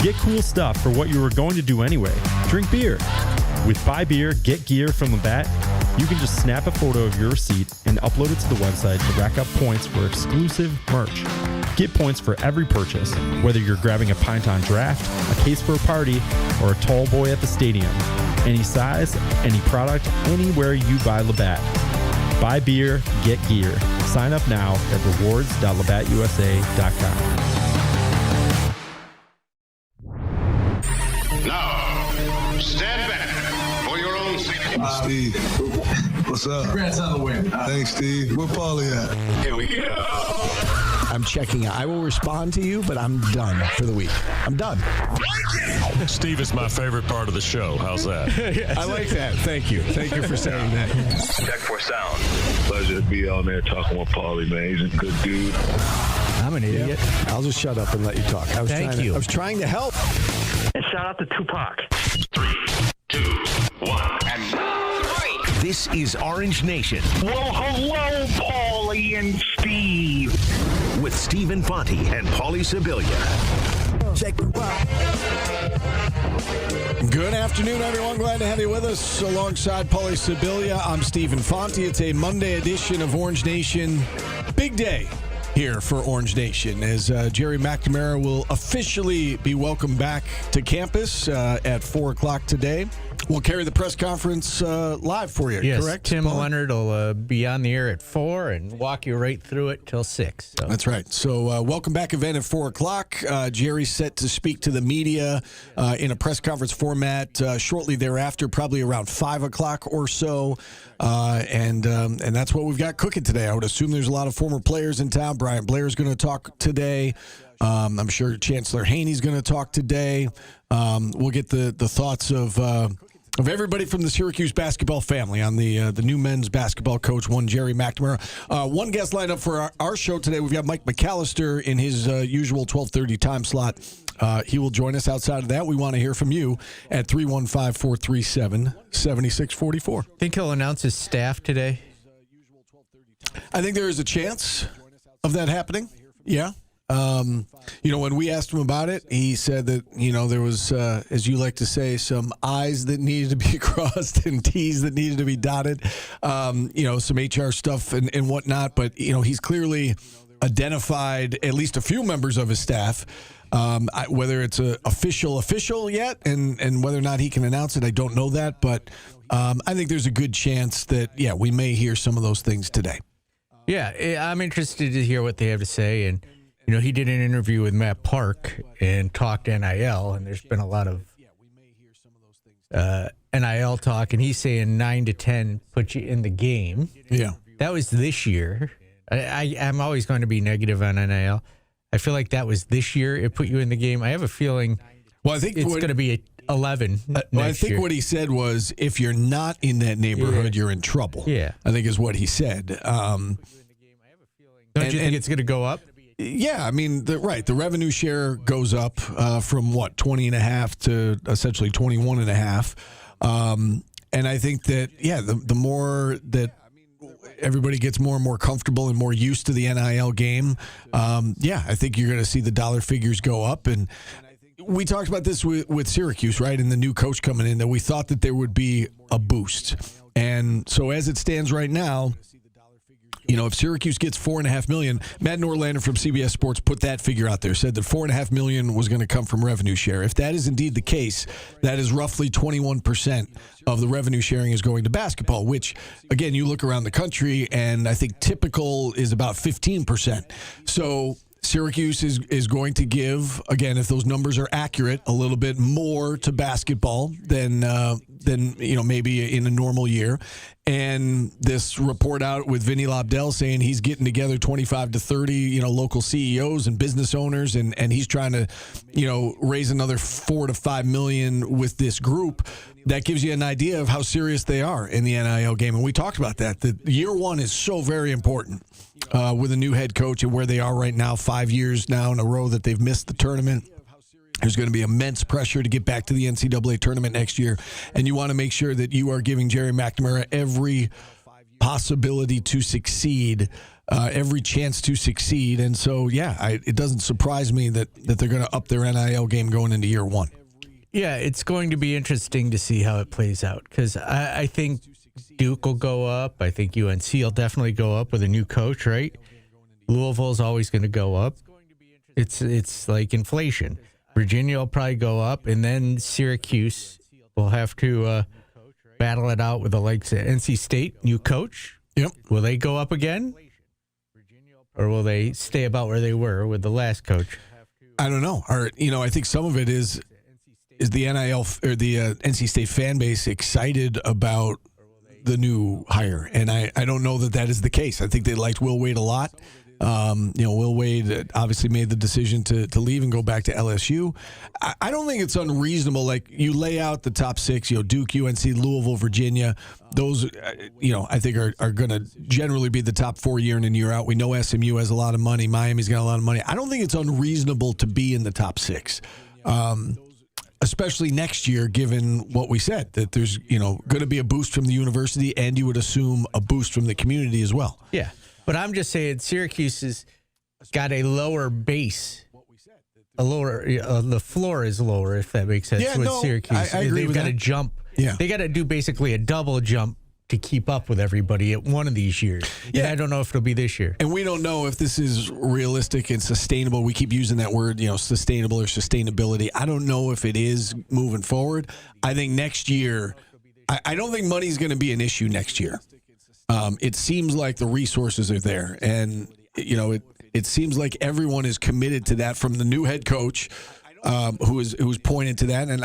Get cool stuff for what you were going to do anyway. Drink beer. With Buy Beer, Get Gear from Labatt, you can just snap a photo of your receipt and upload it to the website to rack up points for exclusive merch. Get points for every purchase, whether you're grabbing a pint on draft, a case for a party, or a tall boy at the stadium. Any size, any product, anywhere you buy Labatt. Buy beer, get gear. Sign up now at rewards.labattusa.com. Now, stand back for your own safety. Steve, what's up? Congrats on the win. Thanks, Steve. Where Paulie at? Here we go. I'm checking out. I will respond to you, but I'm done for the week. I'm done. Steve is my favorite part of the show. How's that? I like that. Thank you. Thank you for saying that. Check for sound. Pleasure to be on there talking with Paulie, man. He's a good dude. I'm an idiot. I'll just shut up and let you talk. I was trying to help. And shout out to Tupac. 3, 2, 1, and This is Orange Nation. Well, hello, Paulie and Steve. With Stephen Fonte and Paulie Sibilia. Good afternoon, everyone. Glad to have you with us. Alongside Paulie Sibilia, I'm Stephen Fonte. It's a Monday edition of Orange Nation. Big day here for Orange Nation as Gerry McNamara will officially be welcomed back to campus at 4 o'clock today. We'll carry the press conference live for you, yes, correct? Tim Paul? Leonard will be on the air at 4 and walk you right through it till 6. So. That's right. So welcome back event at 4 o'clock. Jerry's set to speak to the media in a press conference format shortly thereafter, probably around 5 o'clock or so. And that's what we've got cooking today. I would assume there's a lot of former players in town. Brian Blair's going to talk today. I'm sure Chancellor Haney's going to talk today. We'll get the thoughts of everybody from the Syracuse basketball family on the new men's basketball coach, one Gerry McNamara. One guest lined up for our show today. We've got Mike McAllister in his usual 12:30 time slot. He will join us. Outside of that, we want to hear from you at 315-437-7644. Think he'll announce his staff today? I think there is a chance of that happening. Yeah. When we asked him about it, he said that, there was, as you like to say, some I's that needed to be crossed and T's that needed to be dotted, some HR stuff and whatnot. But, he's clearly identified at least a few members of his staff. Whether it's official yet and whether or not he can announce it, I don't know that. But I think there's a good chance that, we may hear some of those things today. Yeah, I'm interested to hear what they have to say. And, he did an interview with Matt Park and talked NIL, and there's been a lot of NIL talk, and he's saying 9 to 10 put you in the game. Yeah. That was this year. I'm always going to be negative on NIL. I feel like that was this year. It put you in the game. I have a feeling I think it's going to be 11 I think year. what he said was if you're not in that neighborhood, you're in trouble. Yeah. I think is what he said. Don't you think it's going to go up? Yeah, I mean, the revenue share goes up from 20.5 to essentially 21.5. And I think that, the more that everybody gets more and more comfortable and more used to the NIL game, I think you're going to see the dollar figures go up. And we talked about this with Syracuse, right, and the new coach coming in, that we thought that there would be a boost. And so as it stands right now, if Syracuse gets $4.5 million, Matt Norlander from CBS Sports put that figure out there, said that $4.5 million was going to come from revenue share. If that is indeed the case, that is roughly 21% of the revenue sharing is going to basketball, which, again, you look around the country, and I think typical is about 15%. So Syracuse is going to give, again, if those numbers are accurate, a little bit more to basketball than maybe in a normal year. And this report out with Vinny Lobdell saying he's getting together 25 to 30, local CEOs and business owners, and he's trying to, raise another $4 to $5 million with this group. That gives you an idea of how serious they are in the NIL game. And we talked about that. The year one is so very important with a new head coach and where they are right now, 5 years now in a row that they've missed the tournament. There's going to be immense pressure to get back to the NCAA tournament next year, and you want to make sure that you are giving Gerry McNamara every possibility to succeed every chance to succeed. And so, it doesn't surprise me that they're going to up their NIL game going into year one. Yeah, it's going to be interesting to see how it plays out because I think Duke will go up. I think UNC will definitely go up with a new coach, right? Louisville's always going to go up. It's like inflation. Virginia will probably go up, and then Syracuse will have to battle it out with the likes of NC State, new coach. Yep. Will they go up again? Or will they stay about where they were with the last coach? I don't know. Or, I think some of it is the NIL or the NC State fan base excited about the new hire, and I don't know that is the case. I think they liked Will Wade a lot. Will Wade obviously made the decision to leave and go back to LSU. I don't think it's unreasonable. Like you lay out the top six, Duke, UNC, Louisville, Virginia. Those, I think are going to generally be the top four year in and year out. We know SMU has a lot of money. Miami's got a lot of money. I don't think it's unreasonable to be in the top six. Especially next year, given what we said, that there's, going to be a boost from the university, and you would assume a boost from the community as well. Yeah, but I'm just saying Syracuse has got a lower base, the floor is lower, if that makes sense. Yeah, with no, Syracuse, I agree they've with got that. to jump. Yeah. They got to do basically a double jump to keep up with everybody at one of these years. Yeah. And I don't know if it'll be this year. And we don't know if this is realistic and sustainable. We keep using that word, sustainable or sustainability. I don't know if it is moving forward. I think next year, I don't think money's going to be an issue next year. It seems like the resources are there. And, it seems like everyone is committed to that, from the new head coach, who was pointed to that, and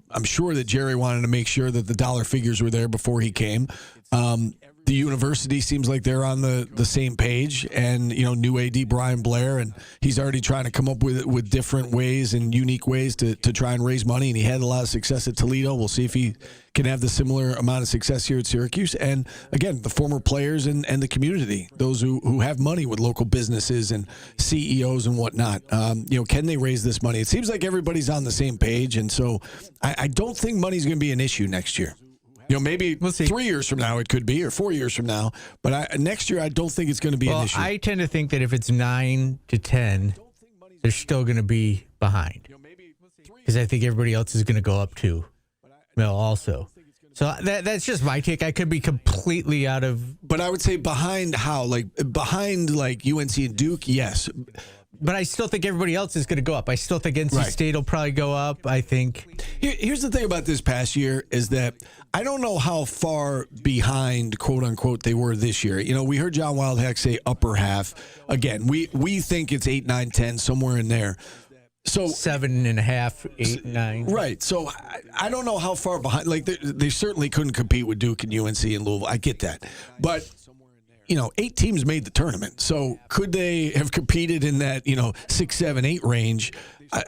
I'm sure that Gerry wanted to make sure that the dollar figures were there before he came. The university seems like they're on the same page, and new AD Brian Blair, and he's already trying to come up with different ways and unique ways to try and raise money, and he had a lot of success at Toledo. We'll see if he can have the similar amount of success here at Syracuse. And again, the former players and the community, those who have money with local businesses and CEOs and whatnot, can they raise this money? It seems like everybody's on the same page, and so I don't think money's going to be an issue next year. Maybe we'll see. 3 years from now it could be, or 4 years from now. But next year, I don't think it's going to be an issue. I tend to think that if it's 9 to 10, they're still going to be behind. Because I think everybody else is going to go up too. Well, also. So that's just my take. I could be completely out of... But I would say behind how? Behind UNC and Duke, yes. But I still think everybody else is going to go up. I still think NC State will probably go up. I think. Here's the thing about this past year is that I don't know how far behind, quote unquote, they were this year. We heard John Wildhack say upper half. Again, we think it's 8, 9, 10, somewhere in there. So 7.5, 8, 9. Right. So I don't know how far behind. They certainly couldn't compete with Duke and UNC and Louisville. I get that. But 8 teams made the tournament. So could they have competed in that, 6, 7, 8 range?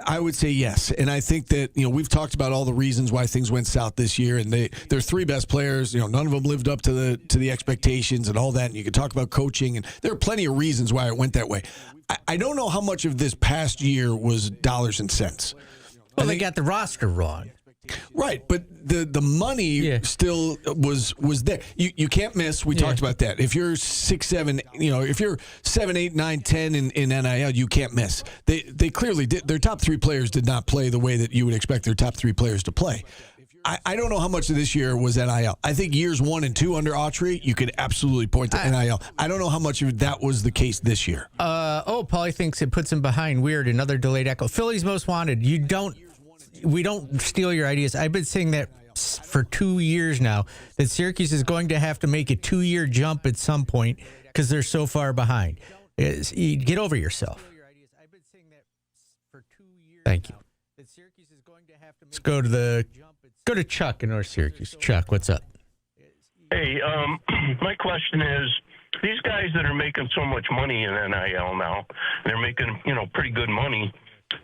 I would say yes. And I think that, we've talked about all the reasons why things went south this year, and their 3 best players, none of them lived up to the expectations and all that. And you could talk about coaching, and there are plenty of reasons why it went that way. I don't know how much of this past year was dollars and cents. Well, they got the roster wrong. Right, but the money still was there. You can't miss. We talked about that. If you're 6, 7, if you're 7, 8, 9, 10 in NIL, you can't miss. They clearly did. Their top 3 players did not play the way that you would expect their top 3 players to play. I don't know how much of this year was NIL. I think years 1 and 2 under Autry, you could absolutely point to NIL. I don't know how much of that was the case this year. Paulie thinks it puts him behind. Weird. Another delayed echo. Philly's most wanted. We don't steal your ideas. I've been saying that for 2 years now, that Syracuse is going to have to make a 2-year jump at some point because they're so far behind. Get over yourself. Thank you. Let's go to Chuck in North Syracuse. Chuck, what's up? Hey, my question is, these guys that are making so much money in NIL now, they're making, pretty good money.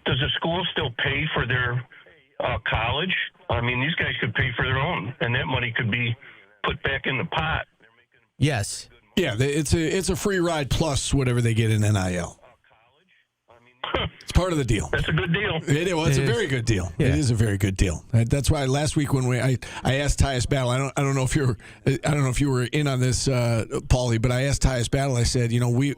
Does the school still pay for their college? I mean, these guys could pay for their own, and that money could be put back in the pot. Yes. Yeah, it's a free ride plus whatever they get in NIL. It's part of the deal. That's a good deal. It's a very good deal. Yeah. It is a very good deal. That's why last week when I asked Tyus Battle, I don't know if you were in on this, Paulie, but I asked Tyus Battle. I said,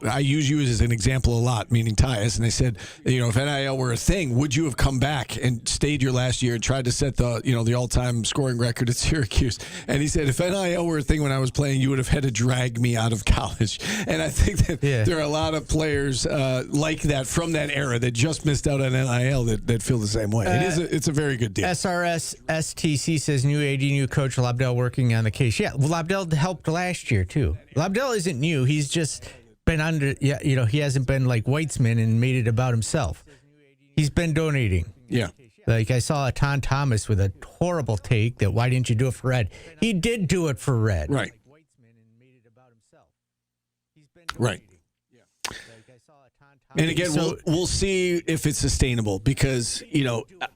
I use you as an example a lot, meaning Tyus, and I said, if NIL were a thing, would you have come back and stayed your last year and tried to set the all-time scoring record at Syracuse? And he said, if NIL were a thing when I was playing, you would have had to drag me out of college. And I think that there are a lot of players like that from that era that just missed out on NIL that feel the same way. It's a very good deal. SRS STC says new AD, new coach, Lobdell working on the case. Yeah, well, Lobdell helped last year too. Lobdell isn't new. He's just been under. Yeah, he hasn't been like Weitzman and made it about himself. He's been donating. Yeah. Like I saw a Ton Thomas with a horrible take that why didn't you do it for Red? He did do it for Red. Right. Right. And again, we'll see if it's sustainable because,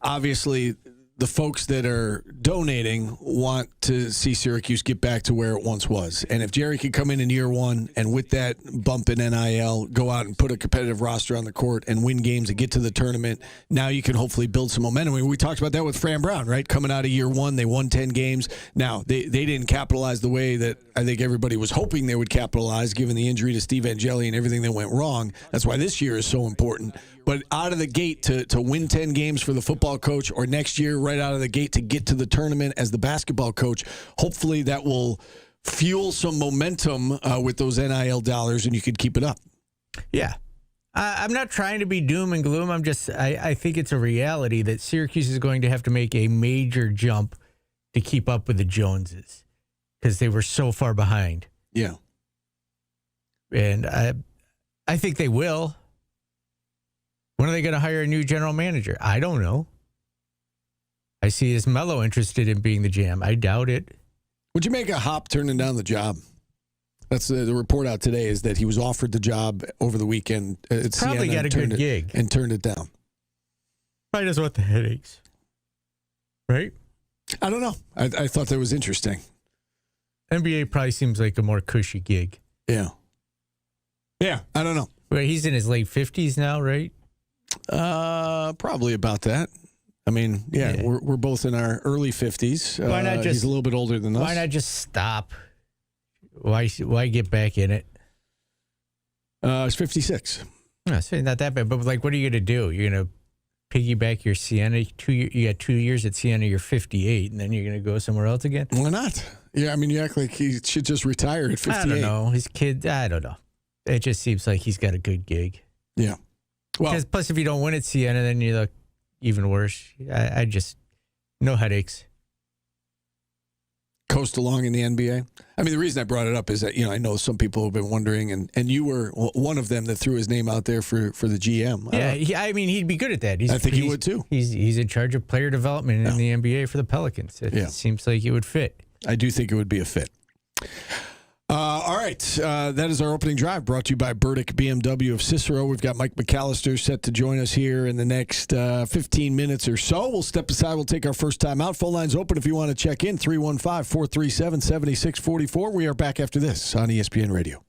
obviously the folks that are donating want to see Syracuse get back to where it once was. And if Gerry could come in year one and with that bump in NIL, go out and put a competitive roster on the court and win games and get to the tournament, now you can hopefully build some momentum. I mean, we talked about that with Fran Brown, right? Coming out of year one, they won 10 games. Now, they didn't capitalize the way that I think everybody was hoping they would capitalize given the injury to Steve Angeli and everything that went wrong. That's why this year is so important. But out of the gate to win 10 games for the football coach or next year right out of the gate to get to the tournament as the basketball coach, hopefully that will fuel some momentum with those NIL dollars and you could keep it up. Yeah. I'm not trying to be doom and gloom. I think it's a reality that Syracuse is going to have to make a major jump to keep up with the Joneses because they were so far behind. Yeah. And I think they will. When are they going to hire a new general manager? I don't know. I see Mello interested in being the GM. I doubt it. Would you make a Hop turning down the job? That's the report out today is that he was offered the job over the weekend. Probably got a good gig. And turned it down. Probably doesn't want the headaches. Right? I don't know. I thought that was interesting. NBA probably seems like a more cushy gig. Yeah. Yeah, I don't know. Well, he's in his late 50s now, right? Probably about that. I mean, yeah. We're both in our early 50s. Why not he's a little bit older than us. Why not just stop? Why get back in it? It's 56. No, it's not that bad. But like, what are you going to do? You're going to piggyback your Siena? You got 2 years at Siena. You're 58, and then you're going to go somewhere else again? Why not? Yeah, I mean, you act like he should just retire at 58. I don't know. His kid. I don't know. It just seems like he's got a good gig. Yeah. Well, plus, if you don't win at Siena, then you look even worse. I just no headaches. Coast along in the NBA. I mean, the reason I brought it up is that I know some people have been wondering, and you were one of them that threw his name out there for the GM. Yeah, I mean, he'd be good at that. I think he would too. He's in charge of player development in the NBA for the Pelicans. It seems like it would fit. I do think it would be a fit. All right. That is our opening drive brought to you by Burdick BMW of Cicero. We've got Mike McAllister set to join us here in the next 15 minutes or so. We'll step aside. We'll take our first time out. Phone lines open if you want to check in. 315-437-7644. We are back after this on ESPN Radio.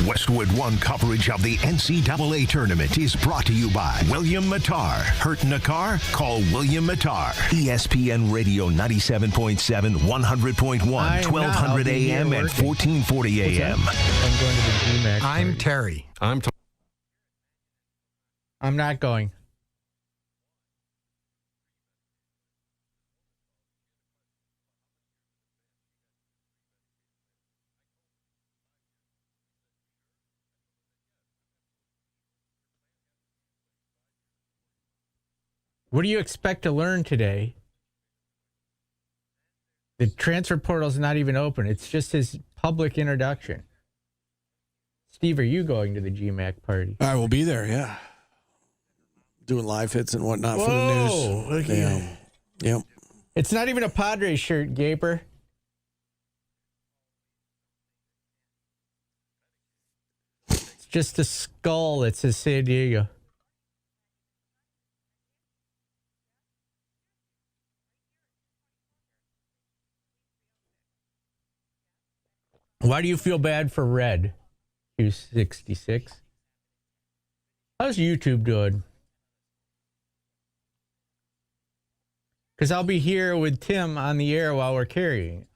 Westwood One coverage of the NCAA tournament is brought to you by William Mattar. Hurt in a car? Call William Mattar. ESPN Radio 97.7, 100.1, 1200 AM, and 1440 AM. I'm going to the GMAC. I'm Terry. I'm not going. What do you expect to learn today? The transfer portal is not even open. It's just his public introduction. Steve, are you going to the GMAC party? I will be there, yeah. Doing live hits and whatnot for the news. Look at yeah. Yep. It's not even a Padres shirt, Gaper. It's just a skull that says San Diego. Why do you feel bad for Red? He's 66. How's YouTube doing? because I'll be here with Tim on the air while we're carrying.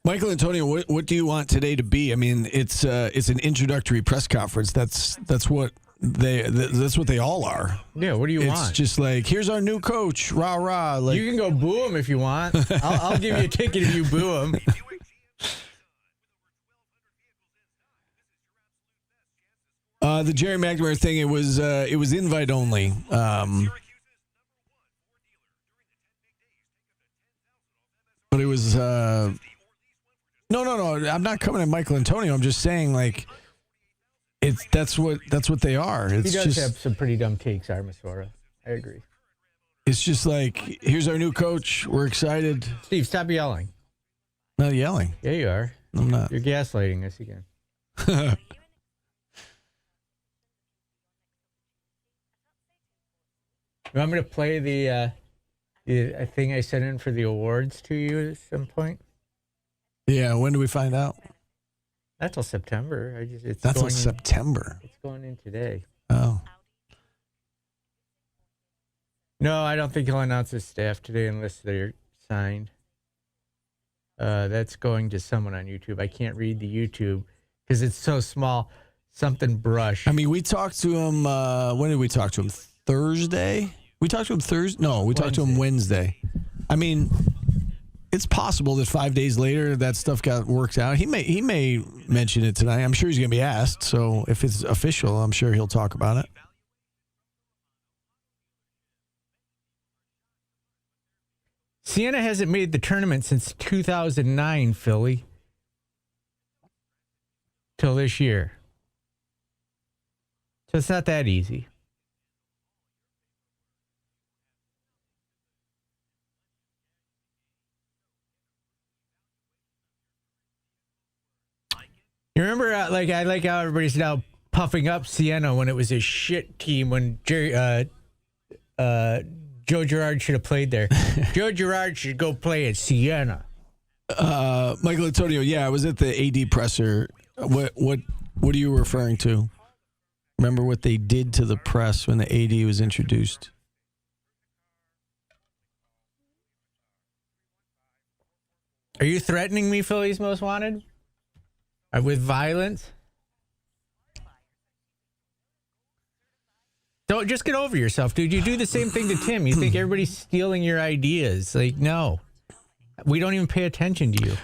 Michael Antonio, what do you want today to be? I mean, it's an introductory press conference. That's what they all are. Yeah, what do you want? It's just like, here's our new coach, rah rah. Like, you can go boo him if you want. I'll give you a ticket if you boo him. The Gerry McNamara thing, it was invite only. But it was no. I'm not coming at Michael Antonio. I'm just saying, like, that's what they are. It's He does just have some pretty dumb takes, Armasora. I agree. It's just like, here's our new coach. We're excited. Steve, stop yelling. Not yelling. Yeah, you are. I'm not. You're gaslighting us again. You want me to play the thing I sent in for the awards to you at some point? Yeah. When do we find out? Not till September. That's till September. It's going in today. Oh. No, I don't think he'll announce his staff today unless they're signed. That's going to someone on YouTube. I can't read the YouTube because it's so small. Something brush. I mean, we talked to him. When did we talk to him? Thursday? We talked to him Thursday? No, we talked to him Wednesday. I mean, it's possible that 5 days later that stuff got worked out. He may mention it tonight. I'm sure he's going to be asked. So if it's official, I'm sure he'll talk about it. Siena hasn't made the tournament since 2009, Philly. Till this year. So it's not that easy. You remember, I like how everybody's now puffing up Siena when it was a shit team when Joe Girard should have played there. Joe Girard should go play at Siena. Michael Antonio, yeah, I was at the AD presser. What are you referring to? Remember what they did to the press when the AD was introduced? Are you threatening me, Philly's Most Wanted? With violence? Don't just get over yourself, dude. You do the same thing to Tim. You think everybody's stealing your ideas. Like, no. We don't even pay attention to you.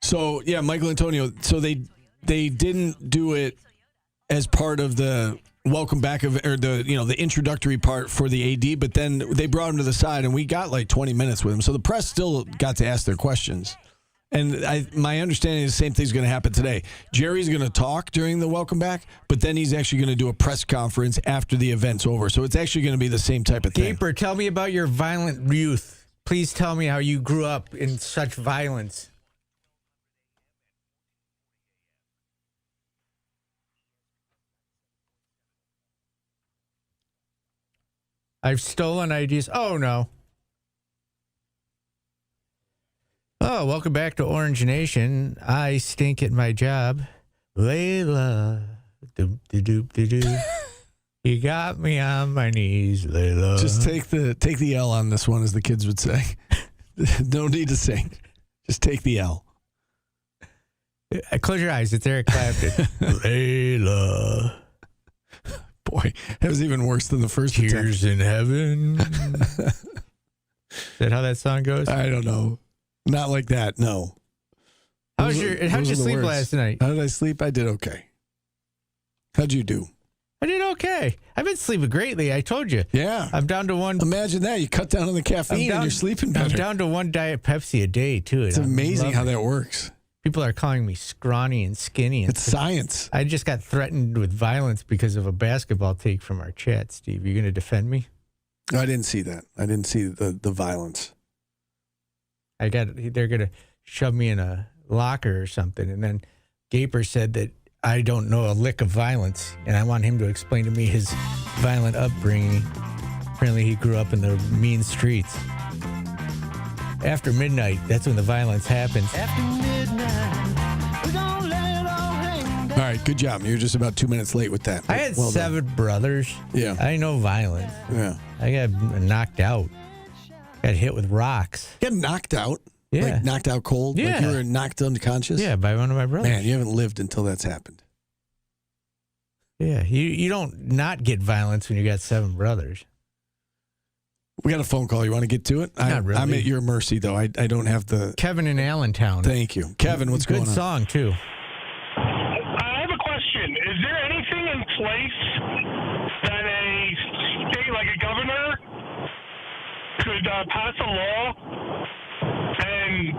So, yeah, Michael Antonio, so they didn't do it as part of the welcome back of, or the introductory part for the AD, but then they brought him to the side and we got like 20 minutes with him. So the press still got to ask their questions. And my understanding is the same thing's going to happen today. Jerry's going to talk during the welcome back, but then he's actually going to do a press conference after the event's over. So it's actually going to be the same type of thing. Gaper, tell me about your violent youth. Please tell me how you grew up in such violence. I've stolen ideas. Oh, no. Oh, welcome back to Orange Nation. I stink at my job. Layla. Doop-de-doop-de-doo. You got me on my knees, Layla. Just take the L on this one, as the kids would say. No need to sing. Just take the L. Close your eyes. It's Eric Clapton. Layla. Boy, that was even worse than the first Tears in heaven. Is that how that song goes? I don't know. Not like that, no. How'd you sleep last night? How did I sleep? I did okay. How'd you do? I did okay. I've been sleeping greatly. I told you. Yeah. I'm down to one. Imagine that. You cut down on the caffeine and you're sleeping better. I'm down to one Diet Pepsi a day, too. It's amazing how that works. People are calling me scrawny and skinny. It's science. I just got threatened with violence because of a basketball take from our chat, Steve. You going to defend me? I didn't see that. I didn't see the violence. They're going to shove me in a locker or something. And then Gaper said that I don't know a lick of violence, and I want him to explain to me his violent upbringing. Apparently he grew up in the mean streets. After midnight, that's when the violence happens. After midnight, we're gonna let it all hang down. All right, good job. You're just about 2 minutes late with that. I had 7 brothers. Yeah. I know violence. Yeah. I got knocked out. Got hit with rocks. Get knocked out. Yeah. Like knocked out cold. Yeah. Like you were knocked unconscious. Yeah, by one of my brothers. Man, you haven't lived until that's happened. Yeah, you don't not get violence when you got 7 brothers. We got a phone call. You want to get to it? Not really. I'm at your mercy, though. I don't have the... Kevin in Allentown. Thank you. Kevin, what's going on? Good song, too. I have a question. Is there anything in place that a state, like a governor, could pass a law and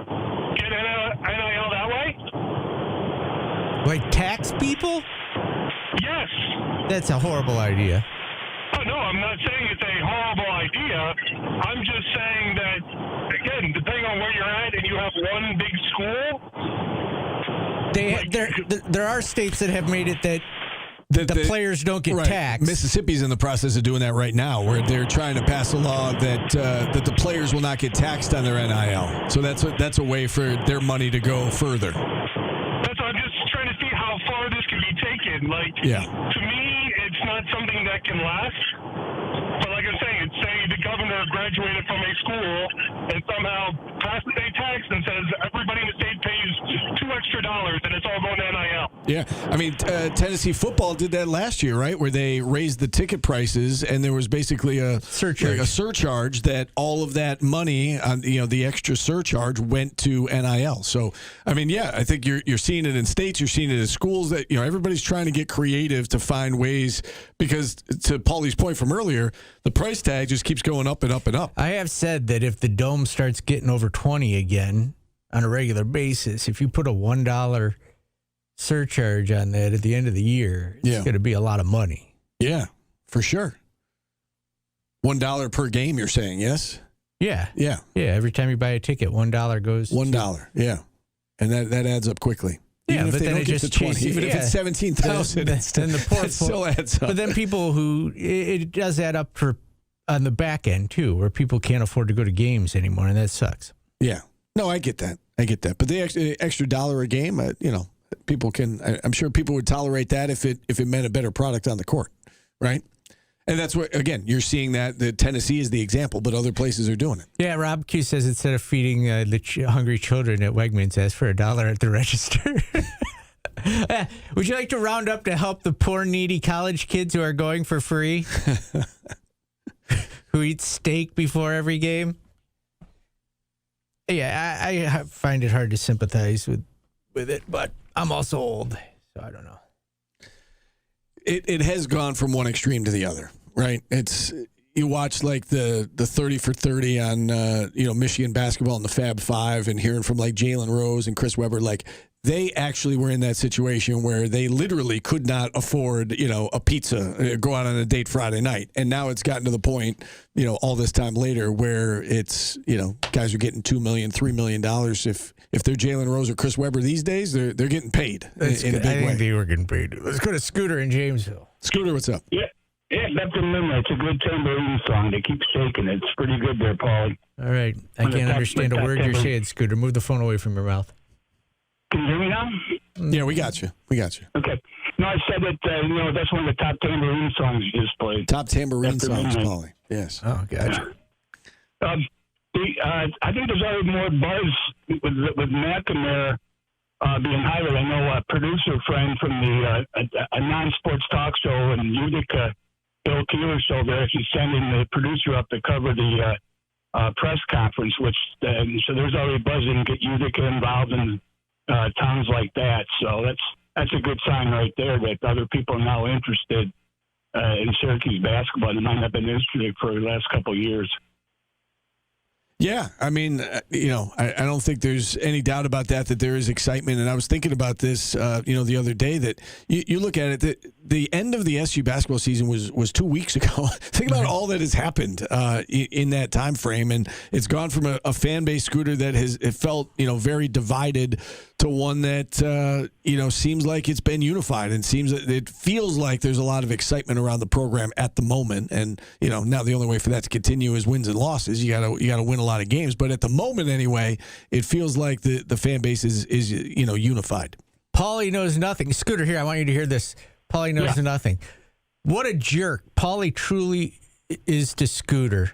get NIL that way? Like tax people? Yes. That's a horrible idea. Oh, no, I'm not saying it's a horrible idea. I'm just saying that, again, depending on where you're at and you have one big school. There are states that have made it that the players don't get taxed. Mississippi's in the process of doing that right now, where they're trying to pass a law that that the players will not get taxed on their NIL. So that's a way for their money to go further. I'm just trying to see how far this can be taken. To me, it's not something that can last. But like I'm saying, say the governor graduated from a school and somehow passed the state tax and says everybody in the state pays $2 extra and it's all going to NIL. Yeah, I mean, Tennessee football did that last year, right? Where they raised the ticket prices, and there was basically a surcharge that all of that money, the extra surcharge went to NIL. So, I mean, yeah, I think you're seeing it in states, you're seeing it in schools that everybody's trying to get creative to find ways, because to Paulie's point from earlier, the price tag just keeps going up and up and up. I have said that if the Dome starts getting over 20 again on a regular basis, if you put a $1 surcharge on that at the end of the year, it's going to be a lot of money. Yeah, for sure. $1 per game, you're saying, yes? Yeah. Yeah. Yeah, every time you buy a ticket, $1 goes $1, yeah. And that adds up quickly. Yeah, even if but they then don't it get just to 20, even if it's 17,000, then the poor that still adds up. But then people who it does add up for on the back end too, where people can't afford to go to games anymore, and that sucks. Yeah, no, I get that. But the extra $1 a game, people can. I'm sure people would tolerate that if it meant a better product on the court, right? And that's what, again, you're seeing that the Tennessee is the example, but other places are doing it. Yeah, Rob Q says instead of feeding the hungry children at Wegmans, ask for $1 at the register. Would you like to round up to help the poor, needy college kids who are going for free? Who eat steak before every game? Yeah, I find it hard to sympathize with it, but I'm also old, so I don't know. It has gone from one extreme to the other, right? It's you watch like the 30 for 30 on Michigan basketball and the Fab Five, and hearing from like Jalen Rose and Chris Webber, like they actually were in that situation where they literally could not afford a pizza, go out on a date Friday night, and now it's gotten to the point all this time later where it's guys are getting $2 million, $3 million if they're Jalen Rose or Chris Webber these days, they're getting paid in a big way. I think they were getting paid. Let's go to Scooter in Jamesville. Scooter, what's up? Yeah, that's a memory. It's a good tambourine song. They keep shaking it. It's pretty good there, Paulie. All right. I can't understand a word you're saying, Scooter. Move the phone away from your mouth. Can you hear me now? Yeah, we got you. Okay. No, I said that, that's one of the top tambourine songs you just played. Top tambourine songs, Paulie. Yes. Oh, gotcha. I think there's already more buzz with McNamara being hired. I know a producer friend from a non-sports talk show in Utica, Bill Keeler's show there. He's sending the producer up to cover the press conference, so there's already buzzing. Get Utica involved in towns like that. So that's a good sign right there that other people are now interested in Syracuse basketball. They might not have been interested for the last couple of years. Yeah, I mean, I don't think there's any doubt about that there is excitement. And I was thinking about this, the other day that you look at it, the end of the SU basketball season was 2 weeks ago. Think about all that has happened in that time frame. And it's gone from a fan base, Scooter, that it felt, very divided to one that, seems like it's been unified and it feels like there's a lot of excitement around the program at the moment. And, now the only way for that to continue is wins and losses. You gotta win a lot of games. But at the moment, anyway, it feels like the fan base is unified. Paulie knows nothing. Scooter, here, I want you to hear this. Paulie knows nothing. What a jerk Paulie truly is to Scooter.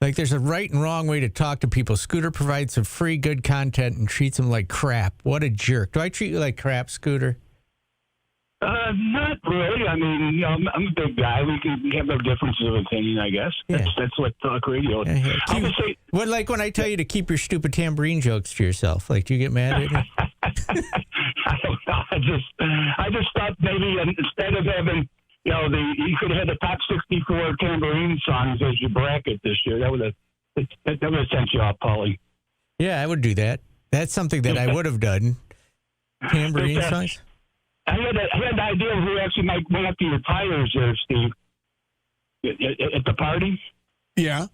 Like, there's a right and wrong way to talk to people. Scooter provides some free, good content and treats them like crap. What a jerk. Do I treat you like crap, Scooter? Not really. I mean, I'm a big guy. We can have no differences of opinion, I guess. Yeah. That's what talk radio is. Yeah. I'll just say, What, like when I tell you to keep your stupid tambourine jokes to yourself? Like, do you get mad at me? I don't know. I just thought maybe instead of having, you could have the top 64 tambourine songs as your bracket this year. That would have sent you off, Paulie. Yeah, I would do that. That's something that I would have done. Tambourine songs? I had an idea of who actually might went up to your tires there, Steve, at the party. Yeah.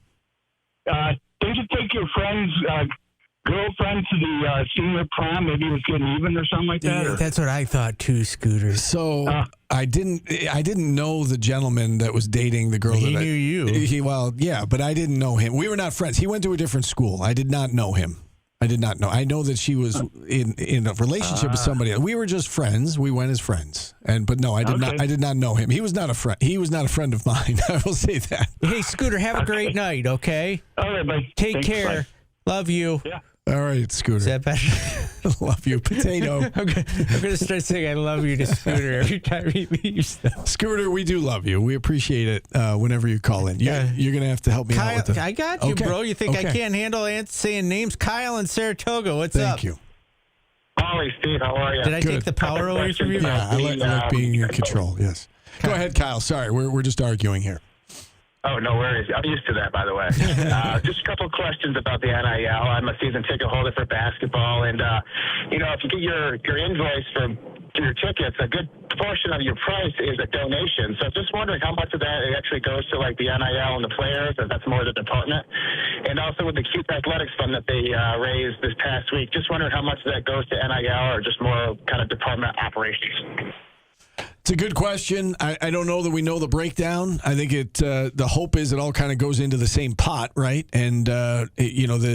Didn't you take your friend's girlfriend to the senior prom? Maybe it was getting even or something like that? Yeah, that's what I thought too, Scooter. So I didn't know the gentleman that was dating the girl. He knew you. Well, yeah, but I didn't know him. We were not friends. He went to a different school. I did not know him. I did not know. I know that she was in a relationship with somebody else. We were just friends. We went as friends. But no, I did not. I did not know him. He was not a friend. He was not a friend of mine. I will say that. Hey, Scooter, have a great night. Okay. All right, buddy. Take care. Bye. Love you. Yeah. All right, Scooter. Is that better? Love you, Potato. I'm going to start saying I love you to Scooter every time he leaves. Scooter, we do love you. We appreciate it whenever you call in. You're going to have to help me Kyle, out with that. I got you, bro. You think I can't handle saying names? Kyle in Saratoga, what's up? Thank you. Ollie, Steve, how are you? Did I take the power away from you? Yeah, I like being in control, yes. Go ahead, Kyle. Sorry, we're just arguing here. Oh, no worries. I'm used to that, by the way. Just a couple of questions about the NIL. I'm a season ticket holder for basketball, and if you get your invoice for your tickets, a good portion of your price is a donation. So just wondering how much of that actually goes to like the NIL and the players, or that's more the department. And also with the Cute Athletics Fund that they raised this past week, just wondering how much of that goes to NIL or just more kind of department operations. It's a good question. I don't know that we know the breakdown. I think the hope is it all kind of goes into the same pot, right? And the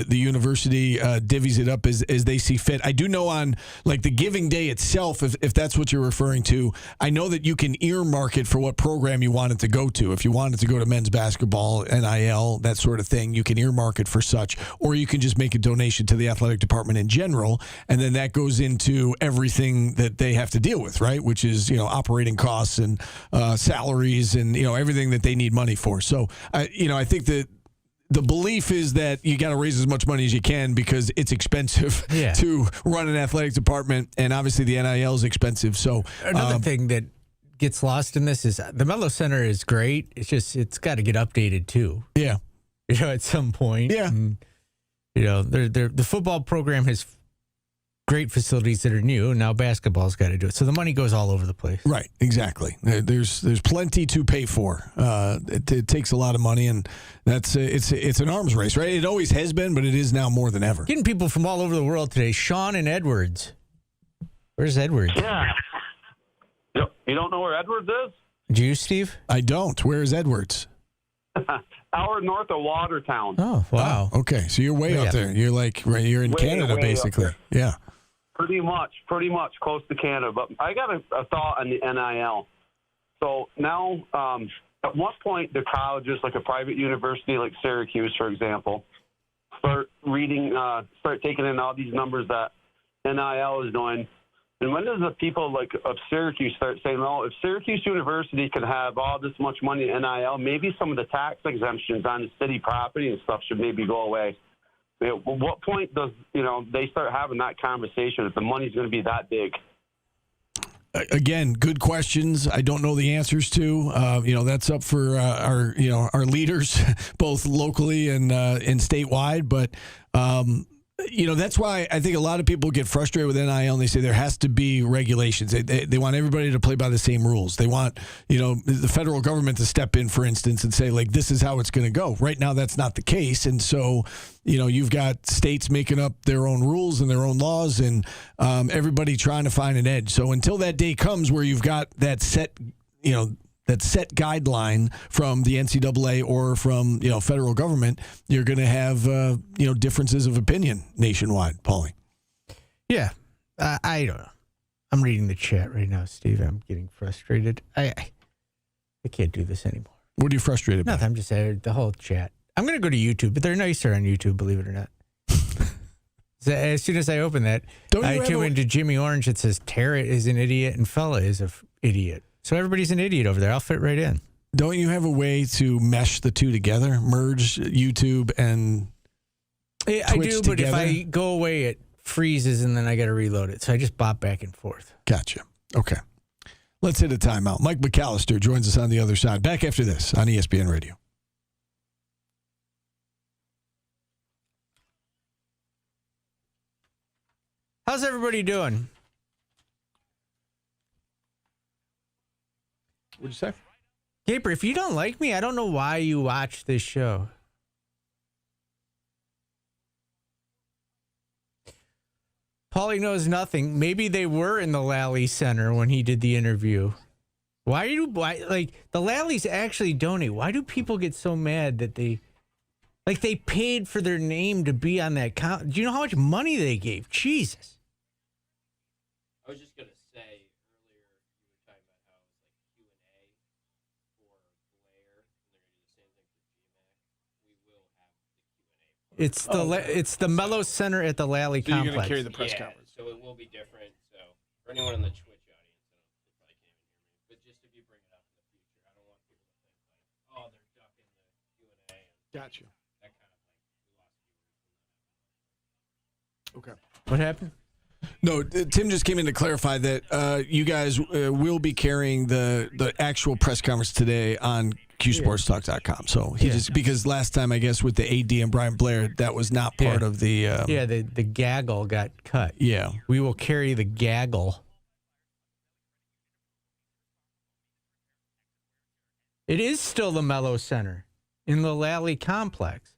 university divvies it up as they see fit. I do know on like the giving day itself, if that's what you're referring to, I know that you can earmark it for what program you want it to go to. If you want it to go to men's basketball, NIL, that sort of thing, you can earmark it for such, or you can just make a donation to the athletic department in general, and then that goes into everything that they have to deal with, right? Which is operating costs and salaries and everything that they need money for. So I think that the belief is that you got to raise as much money as you can because it's expensive to run an athletic department, and obviously the NIL is expensive. So another thing that gets lost in this is the Mello Center is great. It's just it's got to get updated too. Yeah, at some point. Yeah, and, the football program has great facilities that are new, and now basketball's got to do it. So the money goes all over the place. Right, exactly. There's plenty to pay for. It takes a lot of money, and that's it's an arms race, right? It always has been, but it is now more than ever. Getting people from all over the world today. Sean and Edwards. Where's Edwards? Yeah. You don't know where Edwards is? Do you, Steve? I don't. Where is Edwards? Hour north of Watertown. Oh, wow. Oh, okay, so you're way up there. You're you're in Canada, basically. Yeah. Pretty much close to Canada. But I got a thought on the NIL. So now, at what point do colleges, like a private university like Syracuse, for example, start taking in all these numbers that NIL is doing? And when does the people of Syracuse start saying, well, if Syracuse University can have all this much money in NIL, maybe some of the tax exemptions on the city property and stuff should maybe go away? At what point does they start having that conversation if the money's going to be that big? Again, good questions. I don't know the answers to. That's up for our leaders, both locally and statewide. But that's why I think a lot of people get frustrated with NIL and they say there has to be regulations. They want everybody to play by the same rules. They want, the federal government to step in, for instance, and say, this is how it's going to go. Right now, that's not the case. And so, you've got states making up their own rules and their own laws and everybody trying to find an edge. So until that day comes where you've got that set guideline from the NCAA or from federal government, you're going to have differences of opinion nationwide. Paulie. Yeah, I don't know. I'm reading the chat right now, Steve. I'm getting frustrated. I can't do this anymore. What are you frustrated about? Nothing. I'm just the whole chat. I'm going to go to YouTube, but they're nicer on YouTube, believe it or not. So as soon as I open that, I tune into Jimmy Orange. It says Tara is an idiot and Fella is an idiot. So everybody's an idiot over there. I'll fit right in. Don't you have a way to mesh the two together? Merge YouTube and Twitch I do, but together? if I go away, it freezes and then I got to reload it. So I just bop back and forth. Gotcha. Okay. Let's hit a timeout. Mike McAllister joins us on the other side. Back after this on ESPN Radio. How's everybody doing? What'd you say? Gaper, if you don't like me, I don't know why you watch this show. Paulie knows nothing. Maybe they were in the Lally Center when he did the interview. Why the Lallies actually donate? Why do people get so mad that they paid for their name to be on that count? Do you know how much money they gave? Jesus. I was just going to say earlier, you were talking about how it's like Q&A for Blair, and they're going to do the same thing for GMAC. We will have the Q&A. It's the Mellow Center at the Lally Complex. You're going to carry the press conference. So it will be different. So for anyone in the Twitch audience, they probably can't even hear me. But just if you bring it up in the future, I don't want people to think like, oh, they're ducking the Q&A. Gotcha. That kind of thing. We lost viewers. Okay. What happened? No, Tim just came in to clarify that you guys will be carrying the actual press conference today on QSportsTalk.com. So he just, because last time, I guess, with the AD and Brian Blair, that was not part of the... the gaggle got cut. Yeah. We will carry the gaggle. It is still the Mellow Center in the Lally Complex.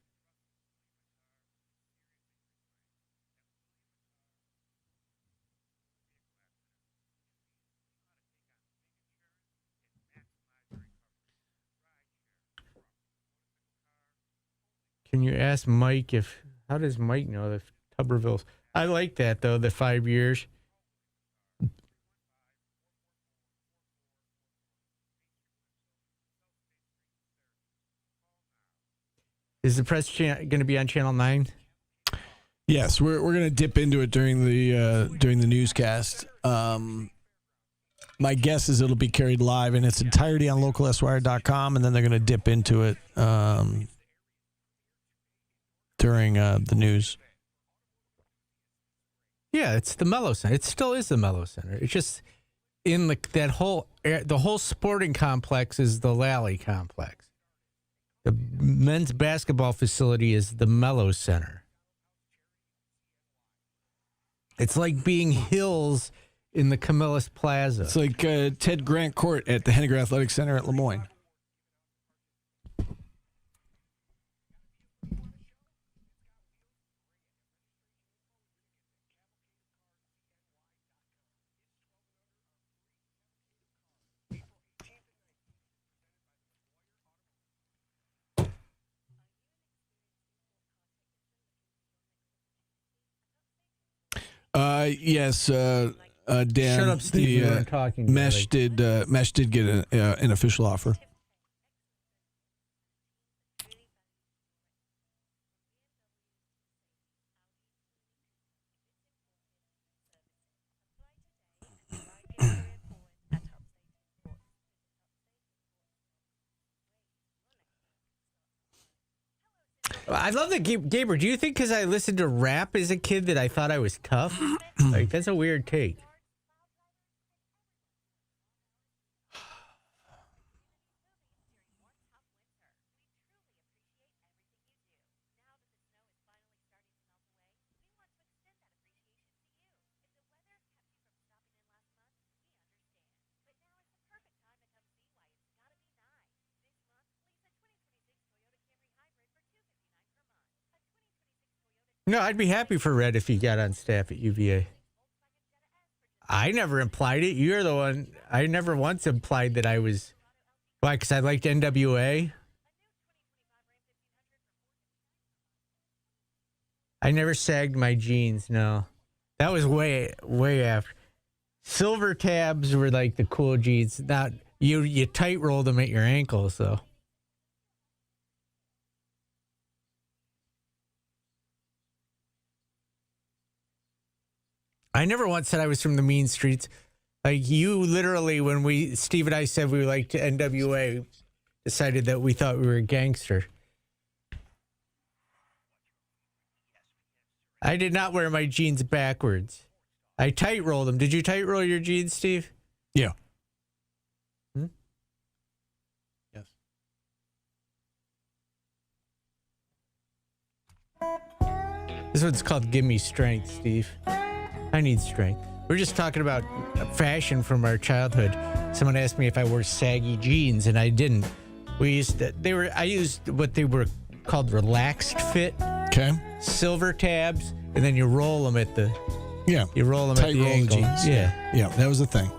Can you ask Mike how does Mike know if Tuberville's? I like that though, the 5 years. Is the press going to be on Channel 9? Yes, we're going to dip into it during the newscast. My guess is it'll be carried live in its entirety on localswire.com, and then they're going to dip into it during the news. Yeah, it's the Mellow Center. It still is the Mellow Center. It's just in the whole sporting complex is the Lally complex. The men's basketball facility is the Mellow Center. It's like being Hills in the Camillus Plaza. It's like Ted Grant Court at the Henniger Athletic Center at Lemoyne. Yes, Dan. Shut up, Steve. We weren't talking. Mesh did get an official offer. I love that, Gaber. Do you think because I listened to rap as a kid that I thought I was tough? Like, that's a weird take. No, I'd be happy for Red if he got on staff at UVA. I never implied it. You're the one. I never once implied that I was. Why? Because I liked NWA. I never sagged my jeans. No, that was way after. Silver tabs were like the cool jeans. Not you tight rolled them at your ankles though. I never once said I was from the mean streets. Like you literally, when Steve and I said we liked NWA, decided that we thought we were a gangster. I did not wear my jeans backwards. I tight rolled them. Did you tight roll your jeans, Steve? Yeah. Yes. This one's called Give Me Strength, Steve. I need strength. We're just talking about fashion from our childhood. Someone asked me if I wore saggy jeans, and I didn't. I used what they were called relaxed fit. Okay. Silver tabs, and then you roll them at the you roll them tight at the roll ankle. jeans. Yeah, that was the thing.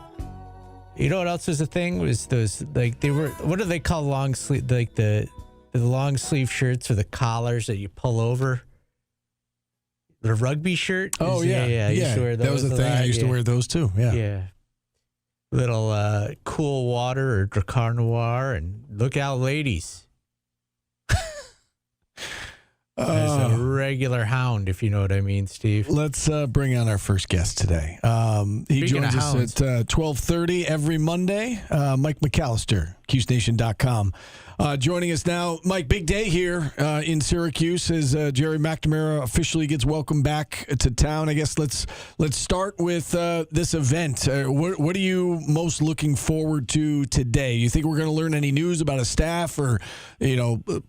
You know what else was the thing? Was those like they were what do they call long sleeve, like the long sleeve shirts or the collars that you pull over? The rugby shirt? Oh yeah. I used to wear those. That was the thing. I used to wear those too. Yeah. Little Cool Water or Dracar Noir, and look out, ladies. As a regular hound, if you know what I mean, Steve. Let's bring on our first guest today. He joins us at 12:30 every Monday. Mike McAllister, CuseNation.com. Joining us now, Mike, big day here in Syracuse as Gerry McNamara officially gets welcomed back to town. I guess let's start with this event. What are you most looking forward to today? You think we're going to learn any news about a staff or